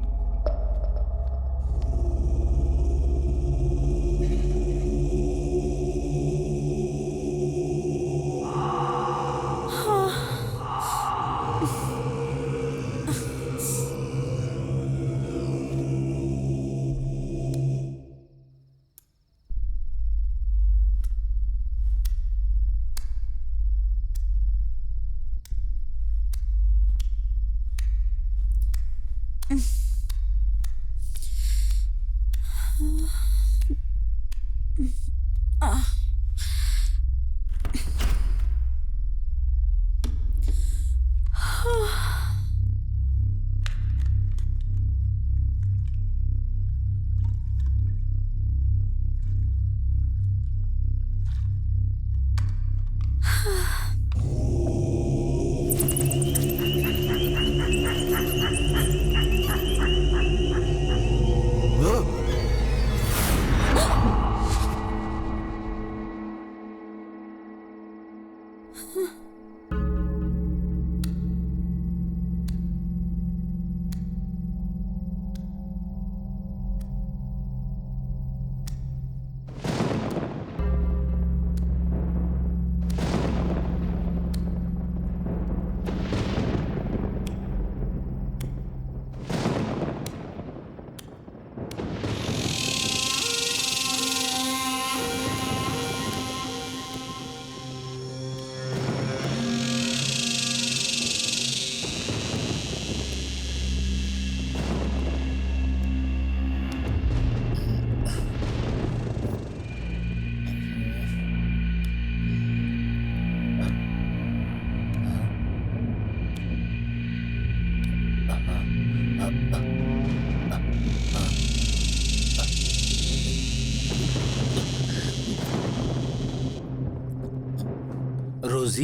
रोजी,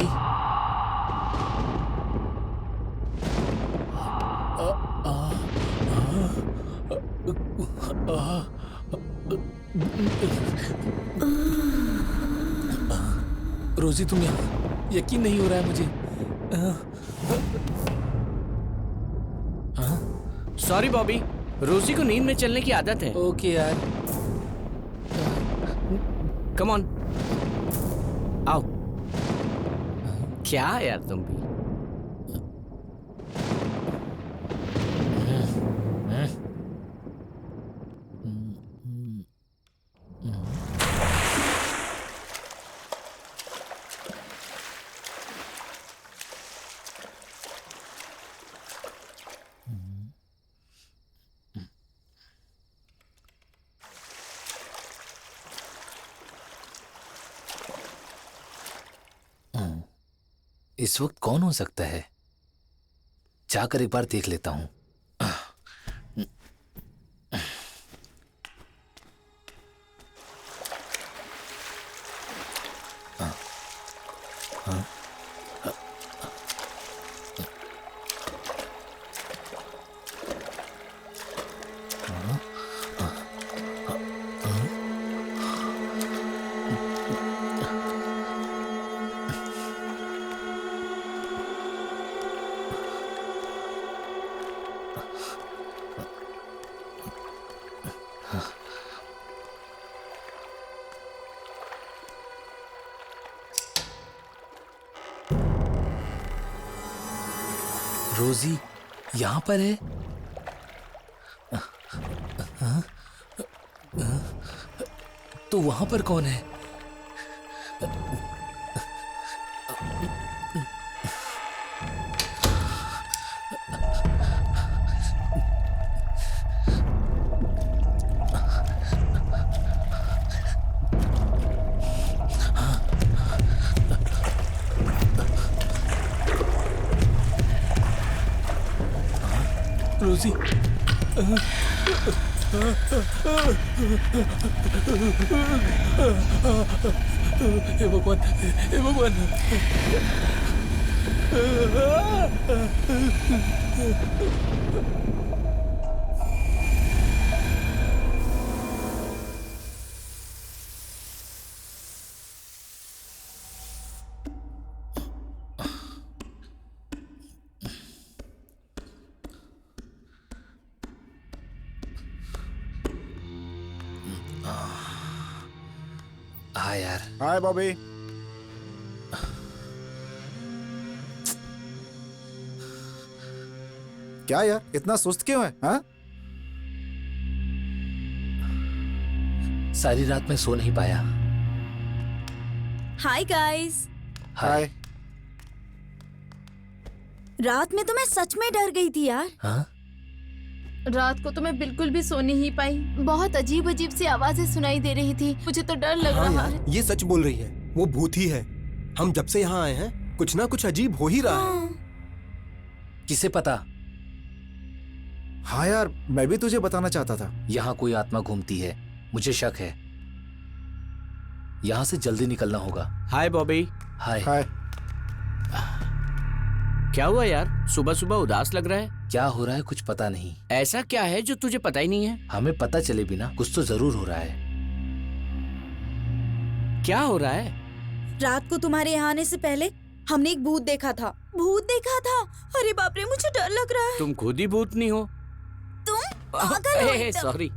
रोजी तुम यहाँ? यकीन नहीं हो रहा है मुझे। सॉरी बॉबी, रोजी को नींद में चलने की आदत है। ओके यार, कम ऑन, आओ। क्या यार तुम भी। इस वक्त कौन हो सकता है? जाकर एक बार देख लेता हूं। रोजी यहाँ पर है? तो वहां पर कौन है? रोजी, हे भगवान, हे भगवान। हाँ यार। हाय बॉबी। क्या यार इतना सुस्त क्यों है? हाँ? सारी रात मैं सो नहीं पाया। Hi guys. हाय। रात में तो मैं सच में डर गई थी यार। हाँ? रात को तो मैं बिल्कुल भी सो नहीं पाई। बहुत अजीब अजीब सी आवाजें सुनाई दे रही थी। मुझे तो डर लग हाँ रहा यार, है। ये सच बोल रही है। वो भूत ही है। हम जब से यहाँ आए हैं कुछ ना कुछ अजीब हो ही रहा है। किसे पता? हाँ यार मैं भी तुझे बताना चाहता था। यहाँ कोई आत्मा घूमती है, मुझे शक है। यहाँ से जल्दी निकलना होगा। हाय बॉबी। हाय। हाय। क्या हुआ यार, सुबह सुबह उदास लग रहा है? क्या हो रहा है कुछ पता नहीं। ऐसा क्या है जो तुझे पता ही नहीं है? हमें पता चले बिना कुछ तो जरूर हो रहा है। क्या हो रहा है? रात को तुम्हारे यहाँ आने से पहले हमने एक भूत देखा था। भूत देखा था? अरे बाप रे, मुझे डर लग रहा है। तुम खुद ही भूतनी हो। तुम पागल हो एकदम। सॉरी।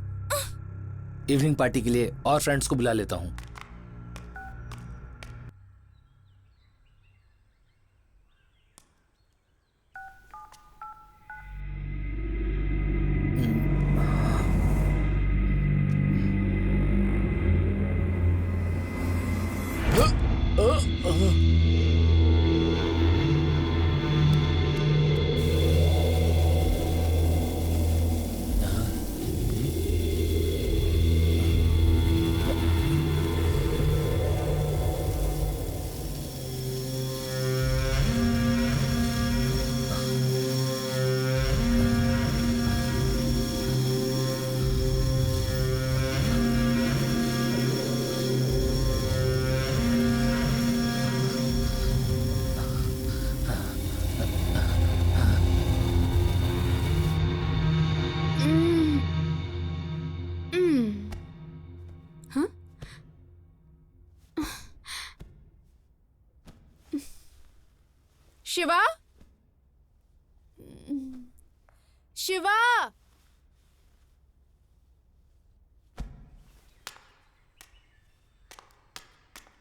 इवनिंग पार्टी के लिए और फ्रेंड्स को बुला लेता हूँ। शिवा, शिवा,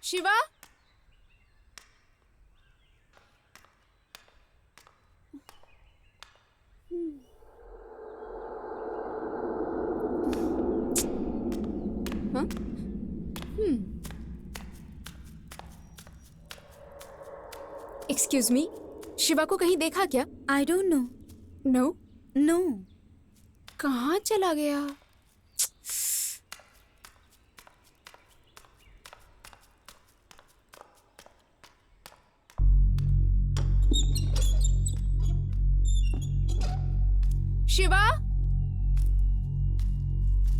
शिवा, हाँ? एक्सक्यूज मी, शिवा को कहीं देखा क्या? I don't know. No no. कहाँ चला गया? शिवा,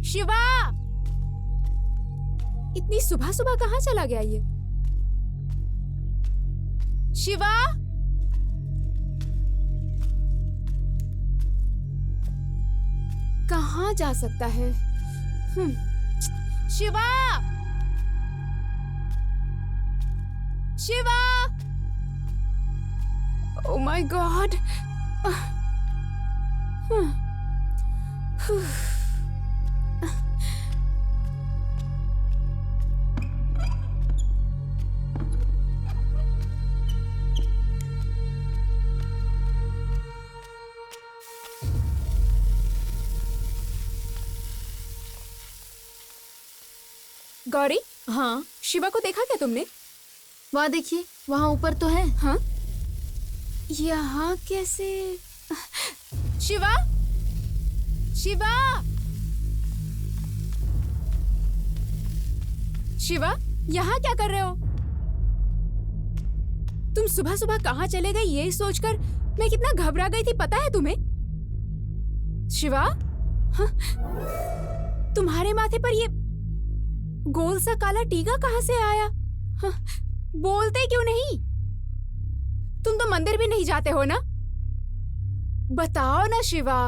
शिवा, इतनी सुबह सुबह कहाँ चला गया ये? शिवा, कहाँ जा सकता है? Shiva, Shiva, oh my God. Gauri, हाँ, शिवा को देखा क्या तुमने? वहाँ देखिए, वहाँ ऊपर तो है। हाँ, यहाँ कैसे? शिवा, शिवा, शिवा, यहाँ क्या कर रहे हो? तुम सुबह सुबह कहाँ चले गए ये सोचकर मैं कितना घबरा गई थी, पता है तुम्हें? शिवा, हाँ? तुम्हारे माथे पर ये गोल सा काला टीका कहाँ से आया? हाँ? बोलते क्यों नहीं? तुम तो मंदिर भी नहीं जाते हो ना? बताओ ना शिवा,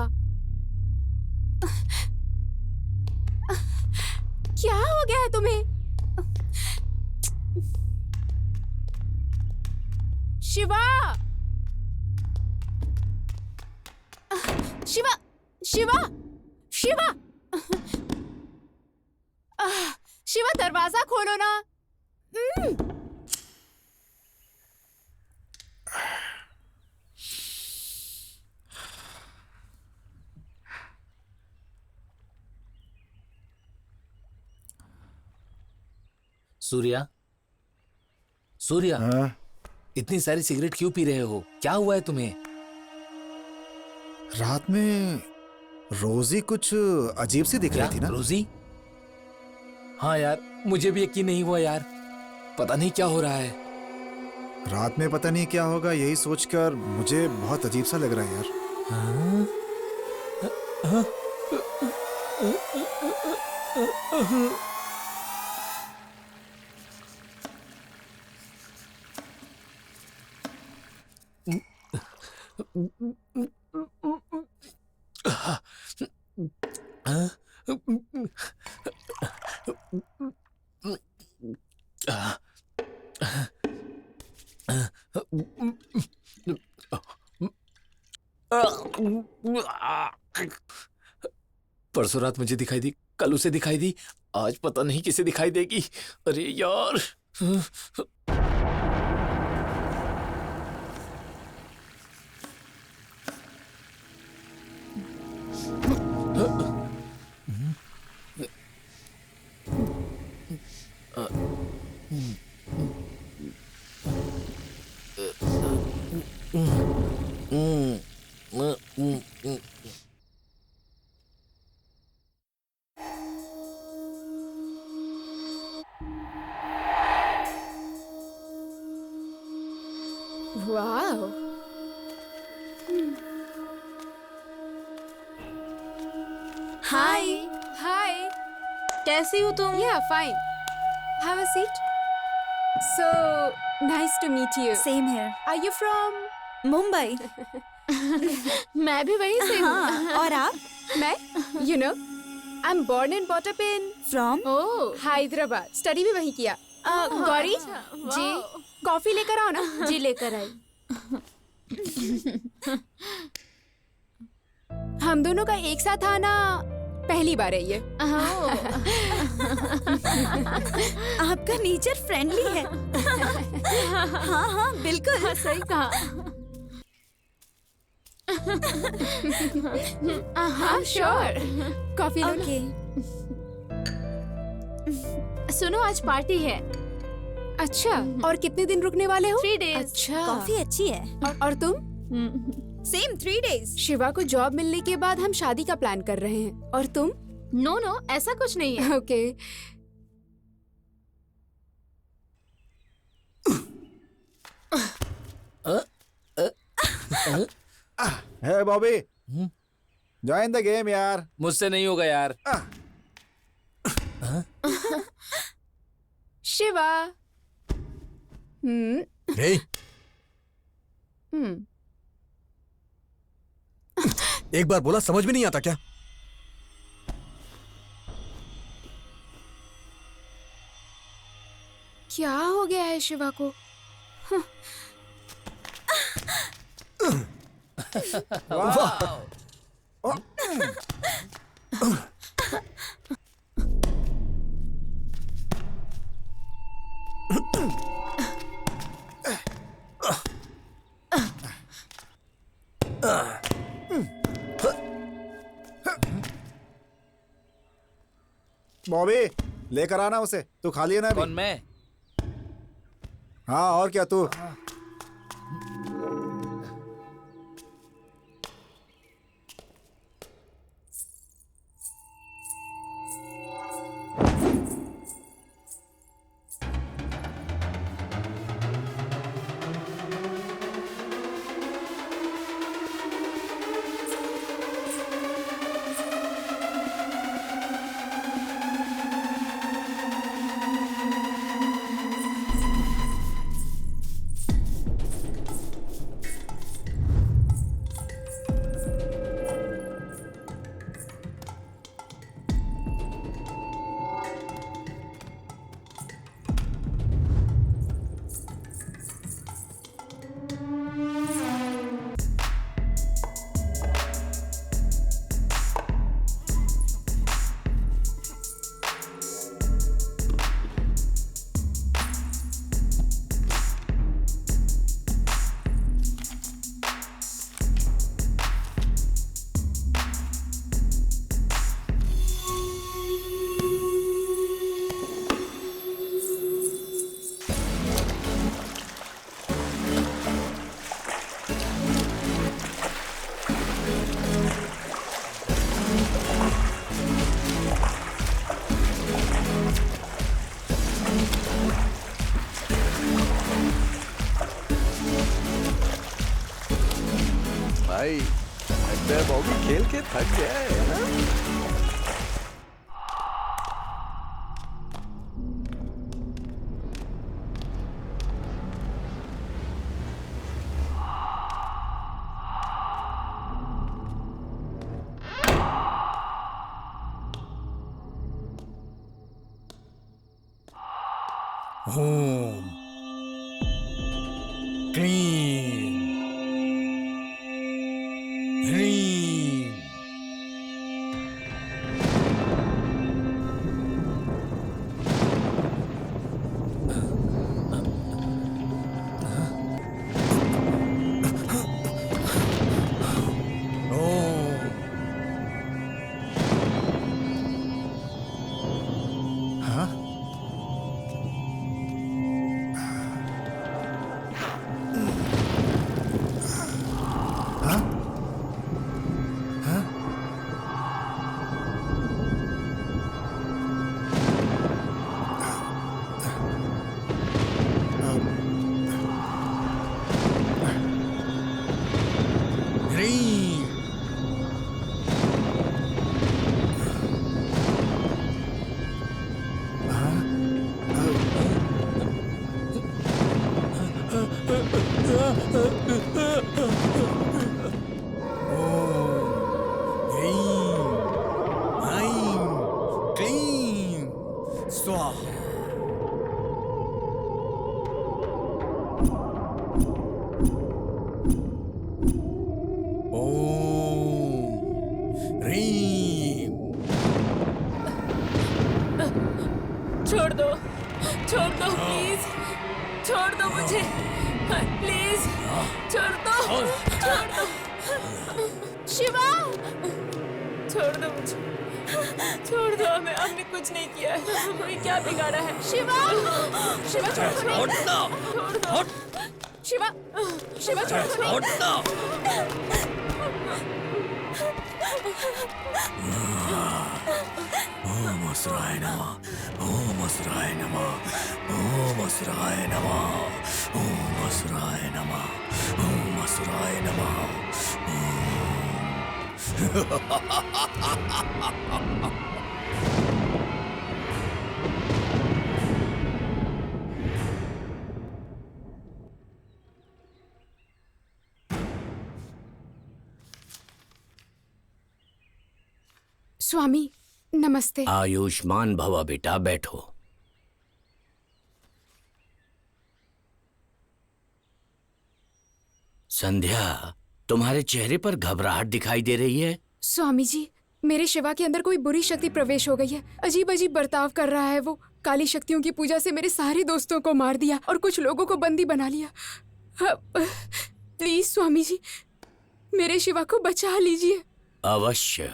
क्या हो गया है तुम्हें? शिवा, शिवा, शिवा, शिवा, शिवा, दरवाजा खोलो ना। सूर्या, सूर्या, हाँ? इतनी सारी सिगरेट क्यों पी रहे हो? क्या हुआ है तुम्हें? रात में रोजी कुछ अजीब सी दिख क्या? रही थी ना? रोजी? हाँ यार, मुझे भी यकीन नहीं हुआ यार। पता नहीं क्या हो रहा है। रात में पता नहीं क्या होगा, यही सोचकर मुझे बहुत अजीब सा लग रहा है यार। हाँ? हाँ? परसों रात मुझे दिखाई दी, कल उसे दिखाई दी, आज पता नहीं किसे दिखाई देगी। अरे यार, वाओ, हाय। हाय, कैसी हो तुम? Yeah fine, have a seat. So nice to meet you. Same here. Are you from? Mumbai. मैं भी वहीं से हूँ। हाँ, और आप? मैं, you know, I am born and bought up in from? Oh, Hyderabad, study भी वहीं किया। गौरी जी, कॉफी लेकर आओ ना। जी लेकर आई। हम दोनों का एक साथ आना पहली बार है ये। आपका नेचर फ्रेंडली है। हाँ हाँ बिल्कुल। सही कहा। हाँ श्योर, कॉफी लो ना। ओके। सुनो, आज पार्टी है। अच्छा, और कितने दिन रुकने वाले हो? 3 days। अच्छा, कॉफी अच्छी है। और तुम? Same 3 days। शिवा को जॉब मिलने के बाद हम शादी का प्लान कर रहे हैं। और तुम? नो नो, ऐसा कुछ नहीं है। Okay. Hey Bobby, join the game यार। मुझसे नहीं होगा यार। शिवा। रे, एक बार बोला समझ में नहीं आता क्या? क्या हो गया है शिवा को? बॉबी, लेकर आना उसे। तू खा लिया ना कौन अभी? मैं? हाँ और क्या तू? भाई लगता है बॉबी खेल के थक गया है ना? ओम क्लीं ह्रीं ओम हाँ ह्रीं ह्रीं ऐं क्लीं स्वाहा ओम ह्रीं छोड़ दो प्लीज, छोड़ दो मुझे प्लीज, छोड़ दो शिवा, छोड़ दो मुझे, छोड़ दो। हमने कुछ नहीं किया है, हमें क्या बिगाड़ा है? शिवा छोड़ दो, छोड़ दो शिवा, छोड़ दो। ओम असुराय नमः, ओम असुराय नमः, ओम असुराय नमः, ओम असुराय नमः, ओम असुराय नमः, स्वामी नमस्ते। आयुष्मान भव बेटा, बैठो। संध्या, तुम्हारे चेहरे पर घबराहट दिखाई दे रही है। स्वामी जी, मेरे शिवा के अंदर कोई बुरी शक्ति प्रवेश हो गई है। अजीब अजीब बर्ताव कर रहा है वो। काली शक्तियों की पूजा से मेरे सारे दोस्तों को मार दिया और कुछ लोगों को बंदी बना लिया। प्लीज स्वामी जी, मेरे शिवा को बचा लीजिए। अवश्य।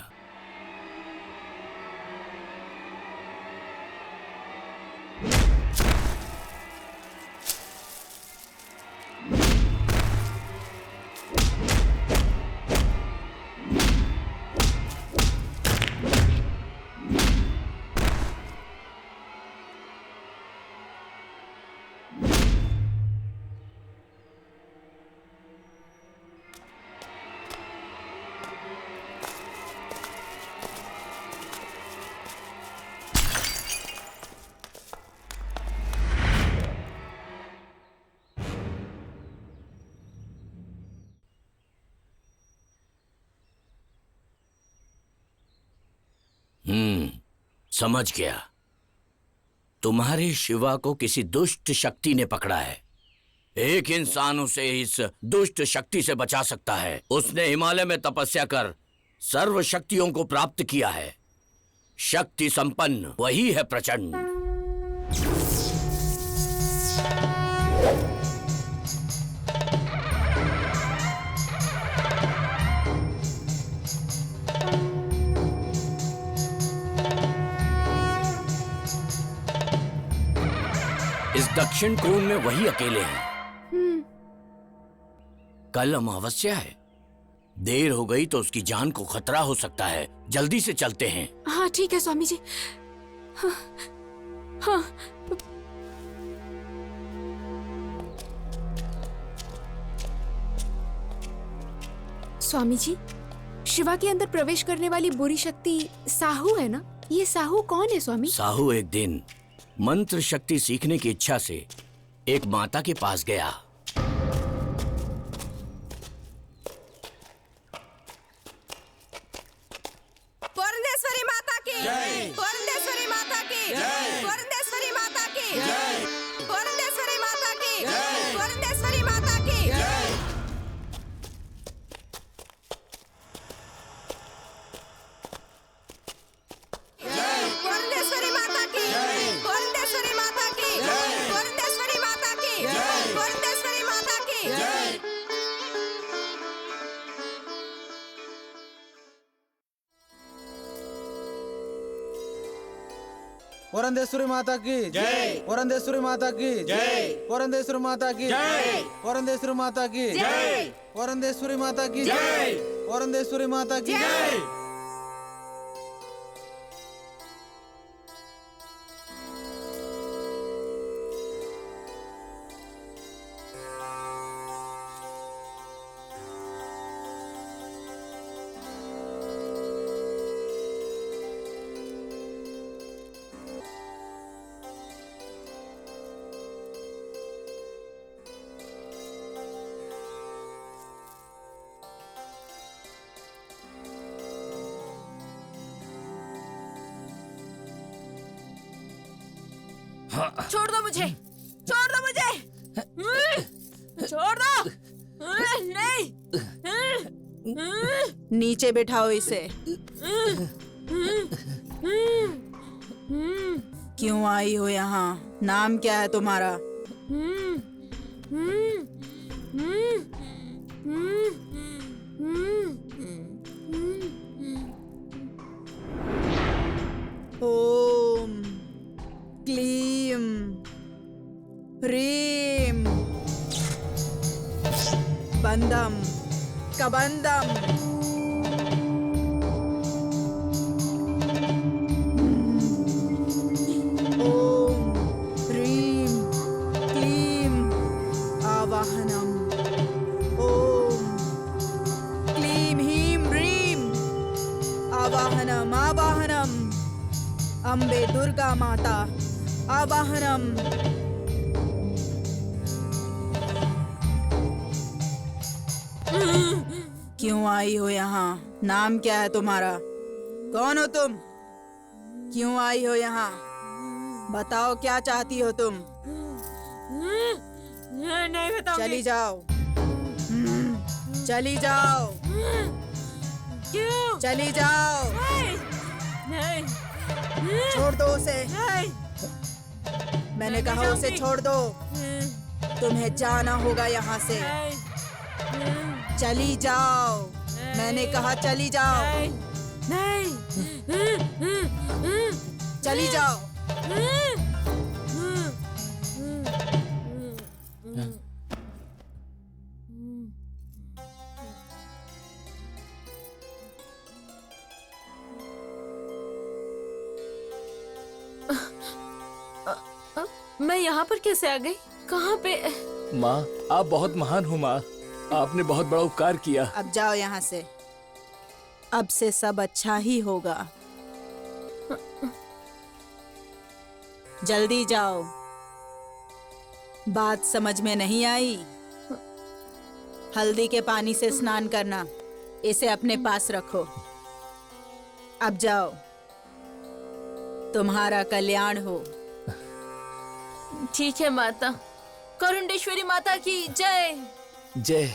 समझ गया। तुम्हारे शिवा को किसी दुष्ट शक्ति ने पकड़ा है। एक इंसान उसे इस दुष्ट शक्ति से बचा सकता है। उसने हिमालय में तपस्या कर सर्व शक्तियों को प्राप्त किया है। शक्ति संपन्न वही है प्रचंड। इस दक्षिण कोण में वही अकेले हैं। कल अमावस्या है, देर हो गई तो उसकी जान को खतरा हो सकता है। जल्दी से चलते हैं। हाँ ठीक है स्वामी जी। हाँ, हाँ। स्वामी जी, शिवा के अंदर प्रवेश करने वाली बुरी शक्ति साहू है ना? ये साहू कौन है स्वामी? साहू एक दिन मंत्र शक्ति सीखने की इच्छा से एक माता के पास गया। पुरंदेश्वरी माता की जय। पुरंदेश्वरी माता की जय। पुरंदेश्वरी माता की जय। पुरंदेश्वरी माता की जय। पुरंदेश्वरी माता की जय। पुरंदेश्वरी माता की जय। पुरंदेश्वरी माता की जय। पुरंदेश्वरी माता की जय। पुरंदेश्वरी माता की जय। पुरंदेश्वरी माता की जय। पुरंदेश्वरी माता की जय। पुरंदेश्वरी माता की जय। पुरंदेश्वरी माता की जय। पुरंदेश्वरी माता की जय। पुरंदेश्वरी माता की जय। छोड़ दो मुझे, छोड़ दो मुझे, छोड़ दो। नहीं, नीचे बिठाओ इसे। क्यों आई हो यहाँ? नाम क्या है तुम्हारा? ओम क्लीम ह्रीम बंदम कबंदम। ओम ह्रीम क्लीम आवाहनम। ओम क्लीम ह्रीम ह्रीम आवाहनम आवाहनम। अम्बे दुर्गा माता आवाहनम। क्यों आई हो यहाँ? नाम क्या है तुम्हारा? कौन हो तुम? क्यों आई हो यहाँ? बताओ क्या चाहती हो तुम? नहीं बताऊंगी। चली जाओ, चली जाओ। क्यों? चली जाओ। नहीं। छोड़ दो उसे। मैंने कहा उसे छोड़ दो। तुम्हें जाना होगा यहाँ से। चली जाओ। मैंने कहा चली जाओ। नहीं। चली जाओ। मैं यहाँ पर कैसे आ गई? कहाँ पे? माँ, आप बहुत महान हो माँ। आपने बहुत बड़ा उपकार किया। अब जाओ यहाँ से। अब से सब अच्छा ही होगा। जल्दी जाओ। बात समझ में नहीं आई? हल्दी के पानी से स्नान करना। इसे अपने पास रखो। अब जाओ। तुम्हारा कल्याण हो। ठीक है माता। करुणेश्वरी माता की जय। जय।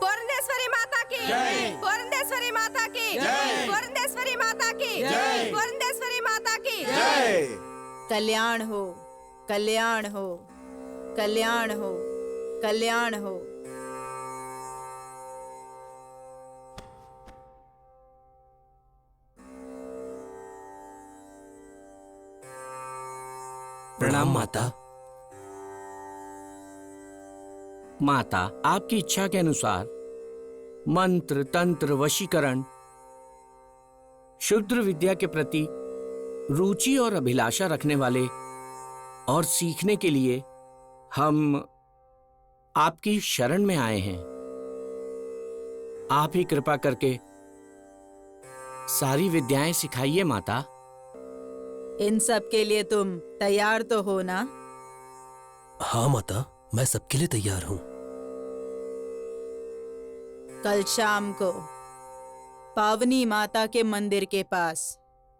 पुरंदेश्वरी माता की जय। पुरंदेश्वरी माता की जय। पुरंदेश्वरी माता की जय। पुरंदेश्वरी माता की जय। कल्याण हो, कल्याण हो, कल्याण हो, कल्याण हो। प्रणाम माता। माता, आपकी इच्छा के अनुसार मंत्र तंत्र वशीकरण शूद्र विद्या के प्रति रुचि और अभिलाषा रखने वाले और सीखने के लिए हम आपकी शरण में आए हैं। आप ही कृपा करके सारी विद्याएं सिखाइए माता। इन सब के लिए तुम तैयार तो हो ना? हाँ माता, मैं सबके लिए तैयार हूँ। कल शाम को पावनी माता के मंदिर के पास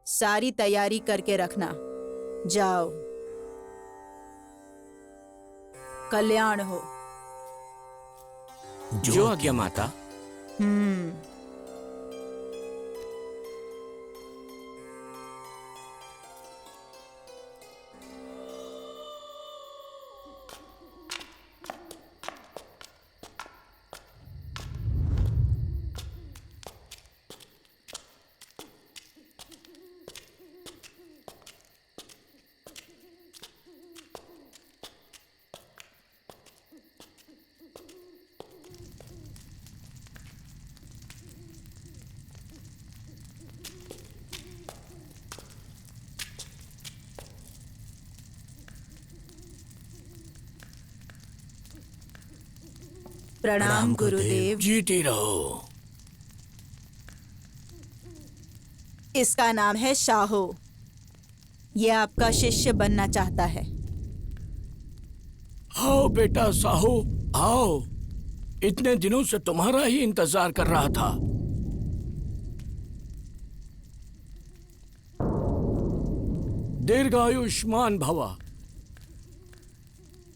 सारी तैयारी करके रखना। जाओ, कल्याण हो। जो आज्ञा माता। प्रणाम गुरुदेव। जीती रहो। इसका नाम है शाहो। ये आपका शिष्य बनना चाहता है। आओ बेटा साहू, आओ। इतने दिनों से तुम्हारा ही इंतजार कर रहा था। दीर्घायुष्मान भवा।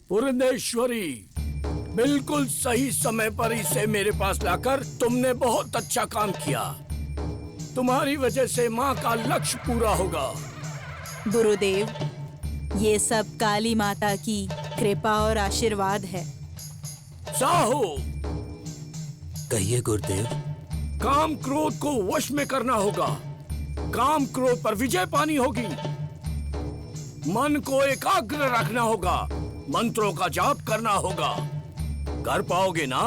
पुरंदेश्वरी, बिल्कुल सही समय पर इसे मेरे पास लाकर तुमने बहुत अच्छा काम किया। तुम्हारी वजह से माँ का लक्ष्य पूरा होगा। गुरुदेव, ये सब काली माता की कृपा और आशीर्वाद है। साहू, कहिए गुरुदेव। काम क्रोध को वश में करना होगा। काम क्रोध पर विजय पानी होगी। मन को एकाग्र रखना होगा। मंत्रों का जाप करना होगा। कर पाओगे ना?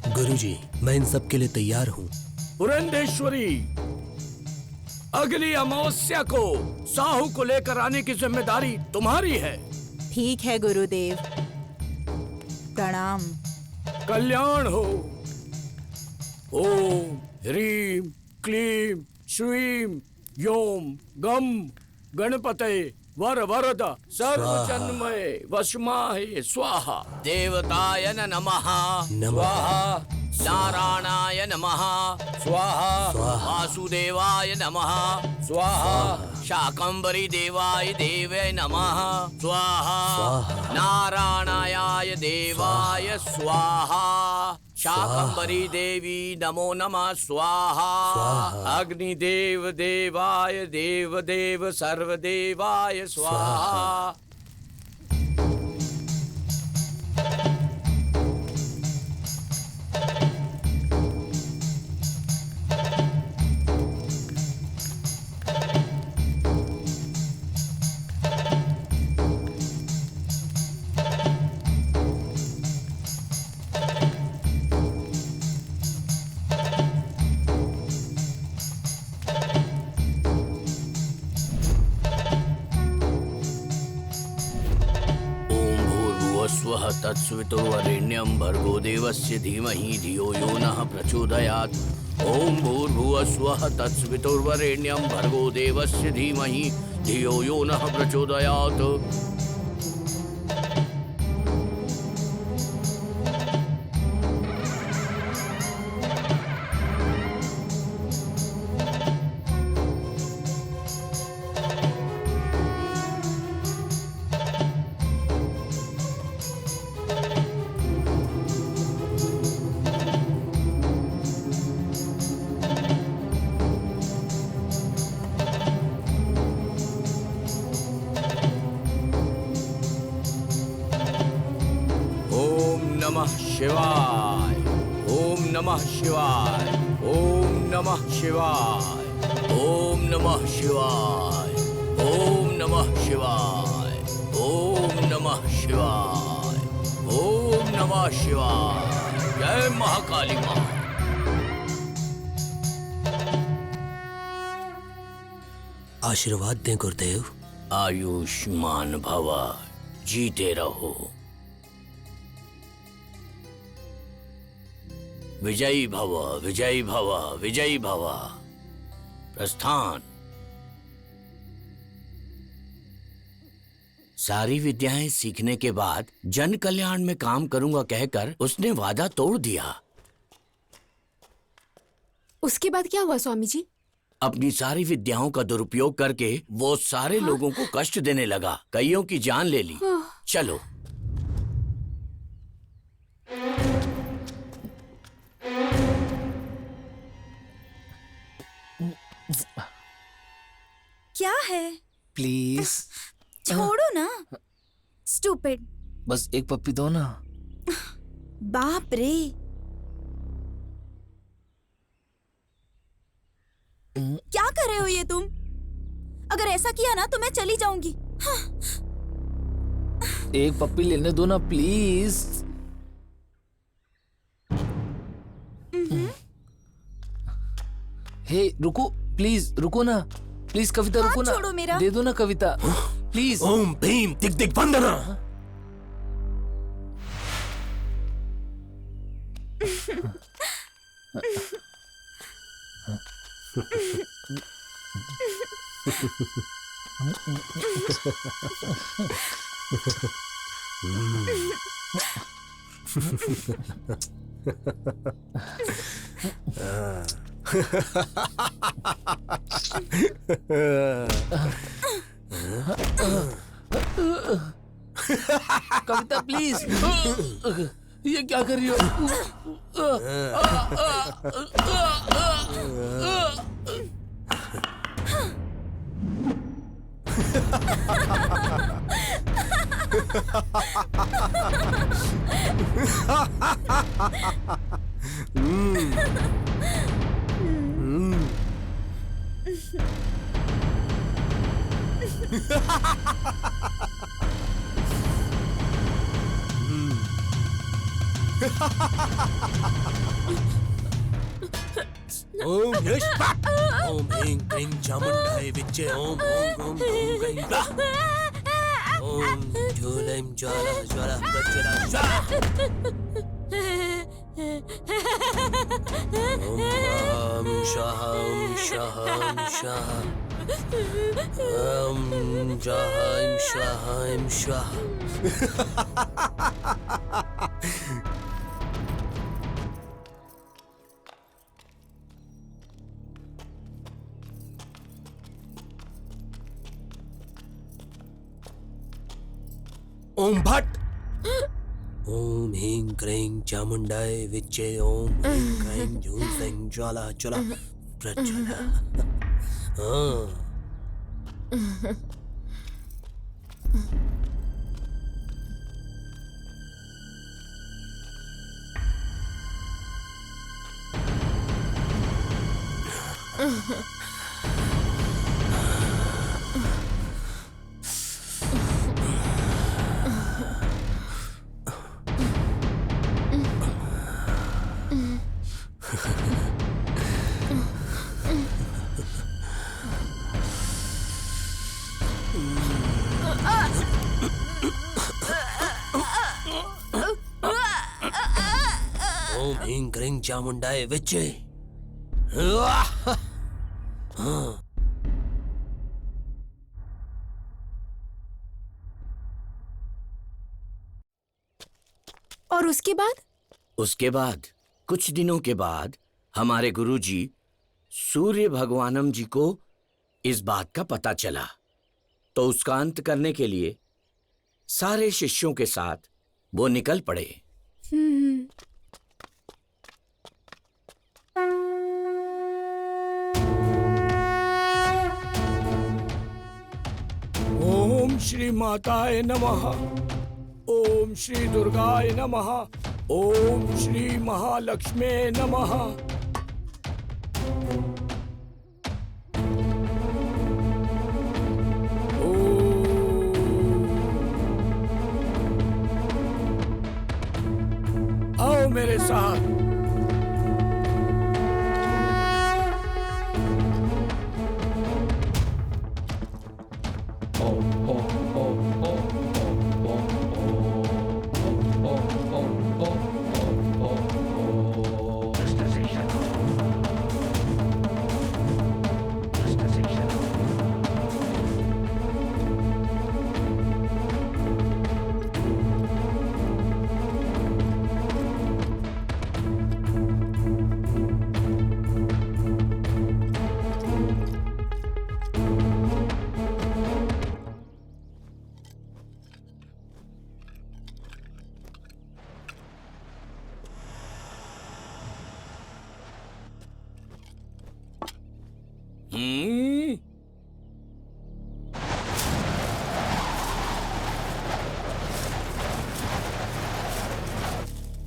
गुरुजी, मैं इन सब के लिए तैयार हूँ। पुरंदेश्वरी, अगली अमावस्या को साहू को लेकर आने की जिम्मेदारी तुम्हारी है। ठीक है गुरुदेव। प्रणाम। कल्याण हो। ओम ह्रीम क्लीम श्रीम योम गम गणपते वर वरद सर्वजन्मय वशमाहे स्वाहा। देवताय नमः स्वाहा। नारायणाय नमः स्वाहा। वासुदेवाय नमः स्वाहा। शाकंभरी देवाय देवे नमः स्वाहा। नारायणाय देवाय स्वाहा। शाकंभरी देवी नमो नमः स्वाहा। अग्निदेव देवाय देवदेव सर्वदेवाय स्वाहा। स्वः तत्सवितुर्वरेण्यं भर्गो देवस्य धीमहि धियो यो नः प्रचोदयात्। ओम भूर्भुवः स्वः तत्सवितुर्वरेण्यं भर्गो देवस्य धीमहि धियो यो नः प्रचोदयात्। शिवाय, ओम नमः शिवाय, ओम नमः शिवाय, ओम नमः शिवाय, ओम नमः शिवाय, ओम नमः शिवाय, ओम नमः शिवाय। जय महाकाली माँ। आशीर्वाद दें गुरुदेव। आयुष्मान भव, जीते रहो। विजयी भव, विजयी भव, विजयी भव। प्रस्थान। सारी विद्याएं सीखने के बाद जन कल्याण में काम करूंगा कहकर उसने वादा तोड़ दिया। उसके बाद क्या हुआ स्वामी जी? अपनी सारी विद्याओं का दुरुपयोग करके वो सारे लोगों को कष्ट देने लगा, कईयों की जान ले ली। चलो। क्या है? प्लीज छोड़ो ना। स्टूपिड। बस एक पप्पी दो ना। बाप रे। क्या कर रहे हो ये तुम? अगर ऐसा किया ना तो मैं चली जाऊंगी। एक पप्पी लेने दो ना प्लीज। हे रुको, प्लीज रुको ना, प्लीज कविता रुको ना। छोड़ो मेरा। दे दो ना कविता प्लीज। ओम भीम दिग दिग वंदना। कविता प्लीज। ये क्या कर रही हो? ओम यश ओम ह्रीं क्लीं चामुण्डाय विच्चे ओम ओम ओम ओम क्लीं ब्ला ओम ज्वलैं ज्वाला ज्वाला प्रज्वला स्वाहा ओम स्वाहा ओम स्वाहा ओम स्वाहा ओम स्वाहा ओम स्वाहा ओम स्वाहा। ओम भट्ट ओम ह्रीं क्लीं चामुण्डाय विच्चे ओम ह्रीं क्लीं ज्वलैं ज्वाला ज्वाला प्रज्वला। ओम ह्रीं क्लीं चामुण्डाय विच्चे। और उसके बाद? उसके बाद कुछ दिनों के बाद हमारे गुरुजी सूर्य भगवानम जी को इस बात का पता चला, तो उसका अंत करने के लिए सारे शिष्यों के साथ वो निकल पड़े। ओम श्री माताय नमः, ओम श्री दुर्गाय नमः, ओम श्री महालक्ष्मी नमः। आओ मेरे साथ।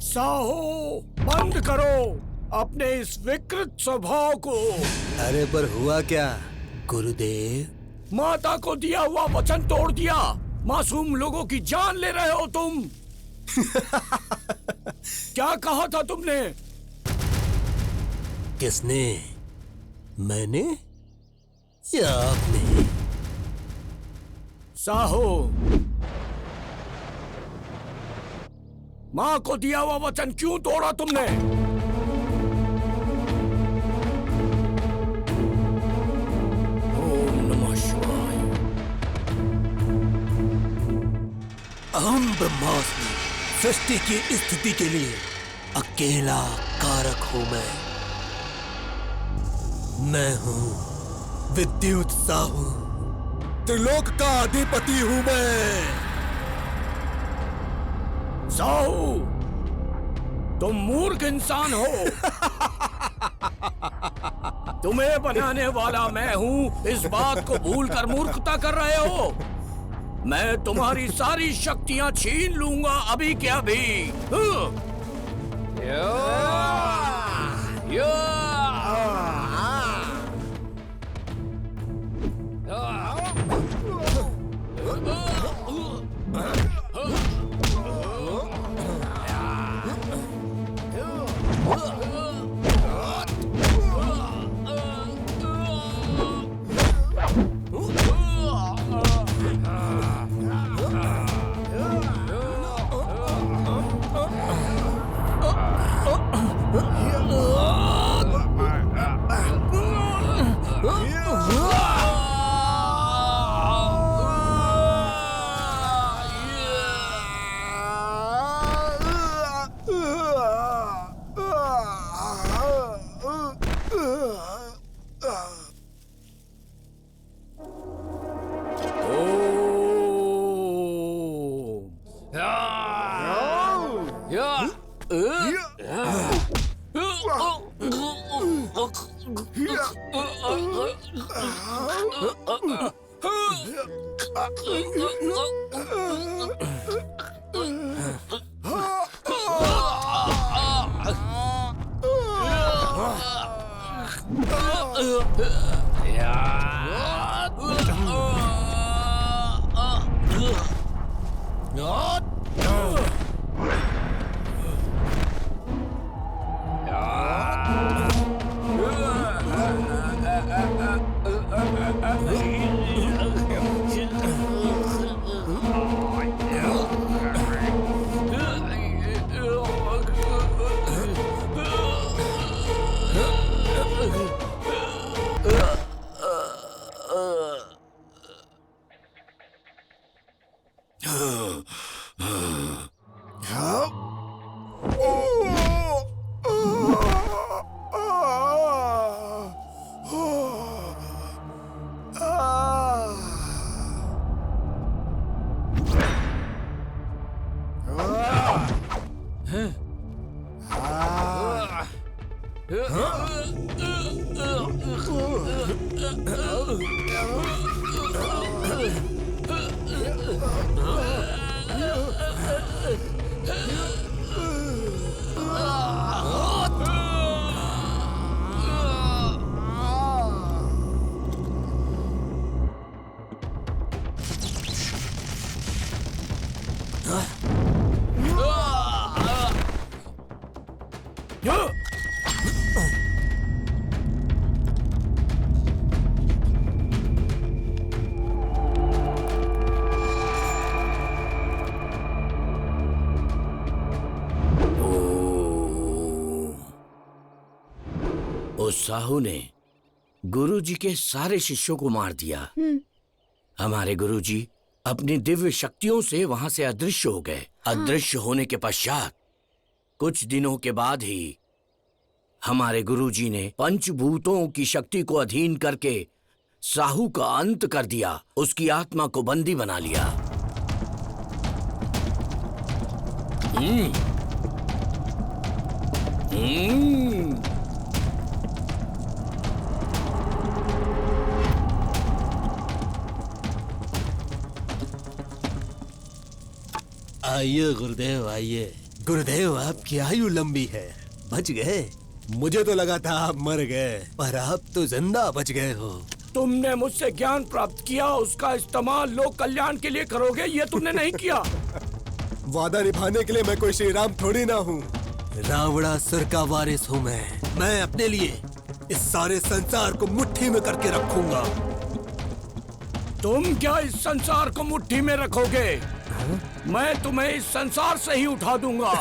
साहो, बंद करो अपने इस विकृत स्वभाव को। अरे पर हुआ क्या गुरुदेव? माता को दिया हुआ वचन तोड़ दिया। मासूम लोगों की जान ले रहे हो तुम। क्या कहा था तुमने? किसने? मैंने या आपने? साहो, माँ को दिया हुआ वचन क्यों तोड़ा तुमने? ओम नमः शिवाय। अहम ब्रह्मास्मि। सृष्टि की स्थिति के लिए अकेला कारक हूं मैं हूं विद्युत साहू। त्रिलोक का अधिपति हूं मैं। साहू, तुम मूर्ख इंसान हो। तुम्हें बनाने वाला मैं हूं, इस बात को भूलकर मूर्खता कर रहे हो। मैं तुम्हारी सारी शक्तियां छीन लूंगा अभी के अभी। उस साहू ने गुरुजी के सारे शिष्यों को मार दिया। हमारे गुरुजी अपनी दिव्य शक्तियों से वहां से अदृश्य हो गए। अदृश्य होने के पश्चात कुछ दिनों के बाद ही हमारे गुरुजी ने पंचभूतों की शक्ति को अधीन करके साहू का अंत कर दिया, उसकी आत्मा को बंदी बना लिया। आइए गुरुदेव, आइए। गुरुदेव, आपकी आयु लंबी है, बच गए। मुझे तो लगा था आप मर गए, पर आप तो जिंदा बच गए हो। तुमने मुझसे ज्ञान प्राप्त किया, उसका इस्तेमाल लोक कल्याण के लिए करोगे, ये तुमने नहीं किया। वादा निभाने के लिए मैं कोई श्री राम थोड़ी ना हूँ। रावणासुर का वारिस हूँ मैं अपने लिए इस सारे संसार को मुट्ठी में करके रखूंगा। तुम क्या इस संसार को मुट्ठी में रखोगे? मैं तुम्हें इस संसार से ही उठा दूंगा।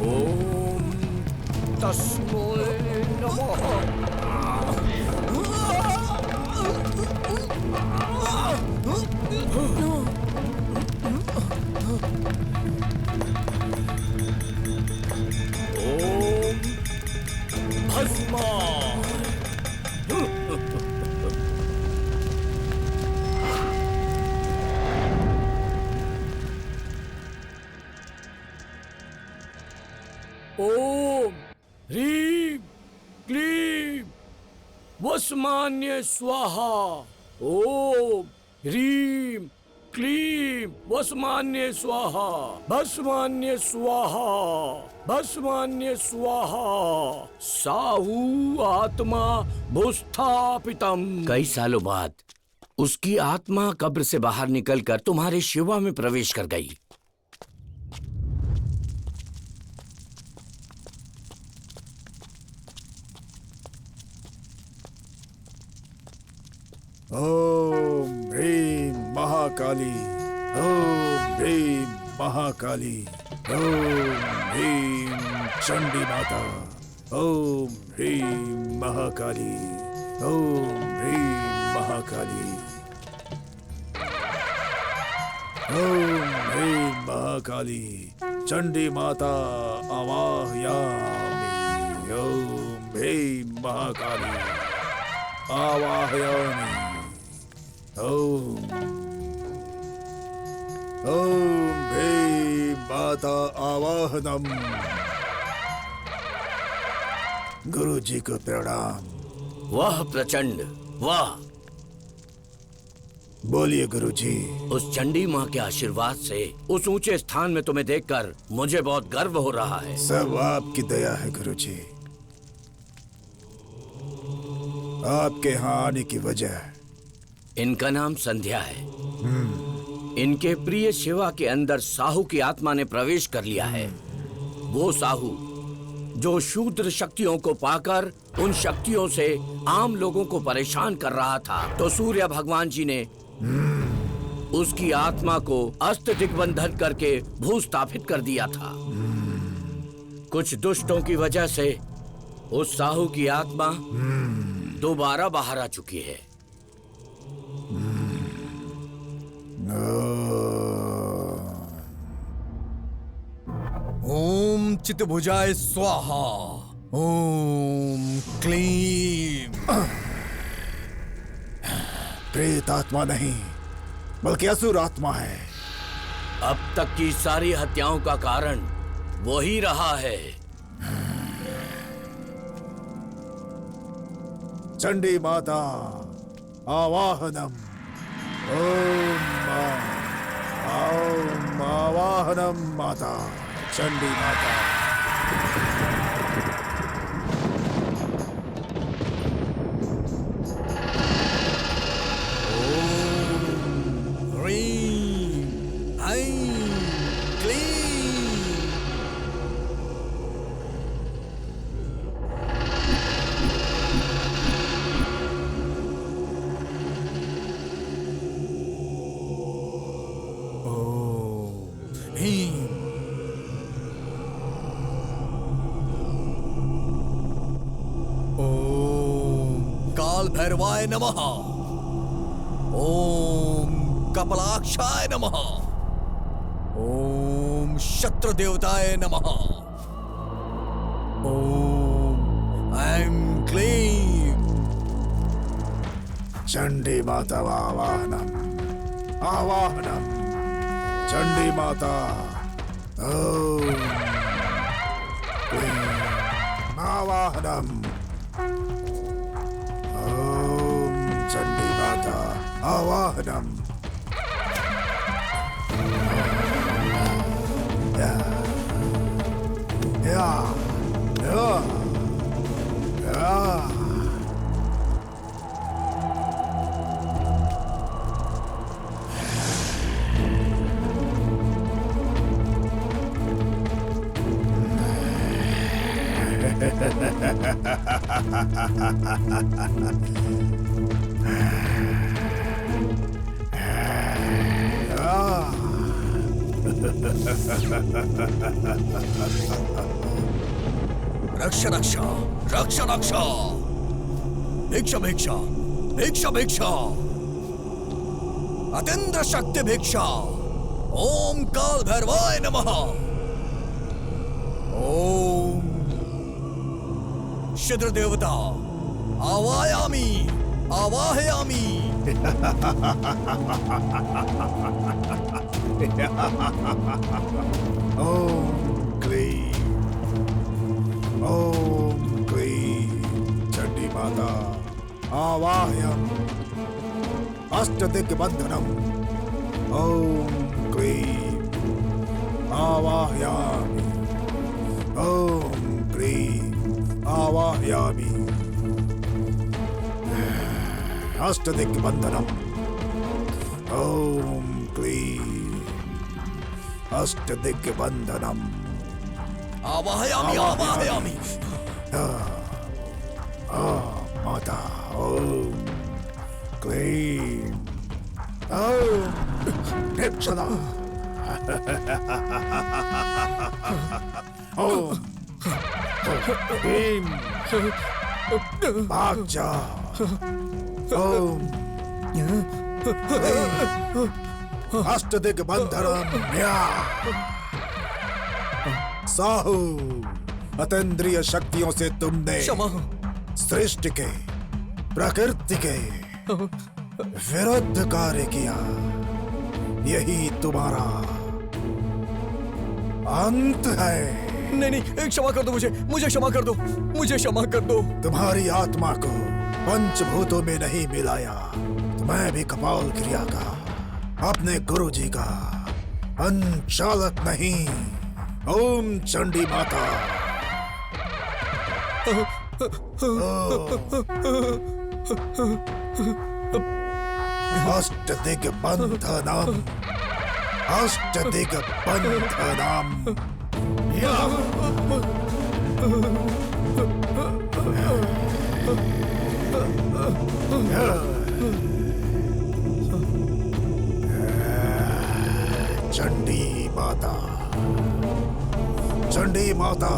ओम तस्मै नमः। ओम भस्मा। ओम ह्रीं क्लीं वसमान्य स्वाहा। ओम ह्रीं क्लीं वसमान्य स्वाहा। भस्मान्य स्वाहा, भस्मान्य स्वाहा। साहू आत्मा भूस्थापितम। कई सालों बाद उसकी आत्मा कब्र से बाहर निकलकर तुम्हारे शिवा में प्रवेश कर गई। ओम ह्रीं महाकाली, ओम ह्रीं महाकाली, ओम ह्रीं चंडी माता, ओम ह्रीं महाकाली, ओम ह्रीं महाकाली, ओम ह्रीं महाकाली चंडी माता आवाहयामि। ओम ह्रीं महाकाली आवाहयामि। ओम ह्रीं माता आवाहनम। गुरु जी को प्रणाम। वाह प्रचंड, वाह। बोलिए गुरु जी। उस चंडी माँ के आशीर्वाद से उस ऊंचे स्थान में तुम्हें देखकर मुझे बहुत गर्व हो रहा है। सब आपकी दया है गुरु जी। आपके यहाँ आने की वजह? इनका नाम संध्या है। इनके प्रिय शिवा के अंदर साहू की आत्मा ने प्रवेश कर लिया है। वो साहू जो शूद्र शक्तियों को पाकर उन शक्तियों से आम लोगों को परेशान कर रहा था, तो सूर्य भगवान जी ने उसकी आत्मा को अस्त दिग्बंधन करके भूस्थापित कर दिया था। कुछ दुष्टों की वजह से उस साहू की आत्मा दोबारा बाहर आ चुकी है। ओम चितभुजाय स्वाहा। ओम क्लीम। प्रेत आत्मा नहीं बल्कि असुर आत्मा है। अब तक की सारी हत्याओं का कारण वही रहा है। चंडी माता आवाहनम। ओम आवाहनम माता चंडी माता। ह्रीं ऐं क्लीं। ओम ह्रीं। ओम काल भैरवाय नमः। ओम कपलाक्षाय नमः। ओम शत्रु देवताय नमः। ओम ऐं क्लीं। चंडी माता आवाहनम आवाहनम। चंडी माता ओम क्लीं आवाहनम। ओम चंडी माता आवाहनम। या या या या। रक्षा रक्षा रक्षा रक्षा। भिक्षा भिक्षा भिक्षा भिक्षा। अतीन्द्र शक्ति भिक्षा। ओम काल भैरवाय नमः। ओम शत्रु देवता आवायामि आवाहयामि। ओम क्लीं ओम क्लीं चंडी माता आवाहयम अष्टदिग्बंधनम। ओम क्लीं आवाहयामि। ओम क्लीं आवाहयामि अष्टदिग्बंधनम। ओम क्लीं अष्टदिग्बंधनम। आवाहयामि आवाहयामि। माता ओम क्लीं ओम भिक्षदा। ओम क्लीं भाग जा। ओम अष्टदिग्बंधनम। साहू अतीन्द्रिय शक्तियों से तुमने क्षमा। सृष्टि के प्रकृति के विरुद्ध कार्य किया। यही तुम्हारा अंत है। नहीं नहीं, क्षमा कर दो मुझे क्षमा कर दो, मुझे क्षमा कर दो। तुम्हारी आत्मा को पंचभूतों में नहीं मिलाया तो मैं भी कपाल क्रिया का अपने गुरु जी का अंचालक नहीं। ओम चंडी माता अष्टदिग्बंधनम अष्टदिग्बंधनम। Chandi Mata Chandi Mata.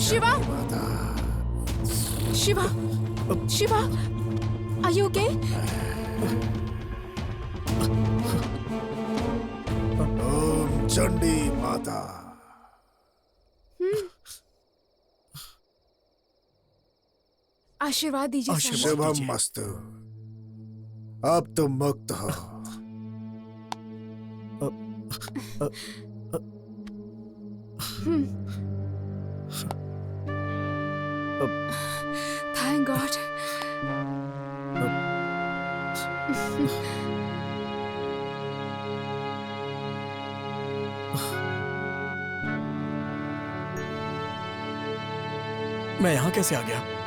Shiva Shiva Shiva are you okay? Om Chandi Mata. आशीर्वाद दीजिए आशीर्वाद। स्वामी। शुभम दीजिए। मस्तु। अब तुम मुक्त हो। Thank God. मैं यहाँ कैसे आ गया?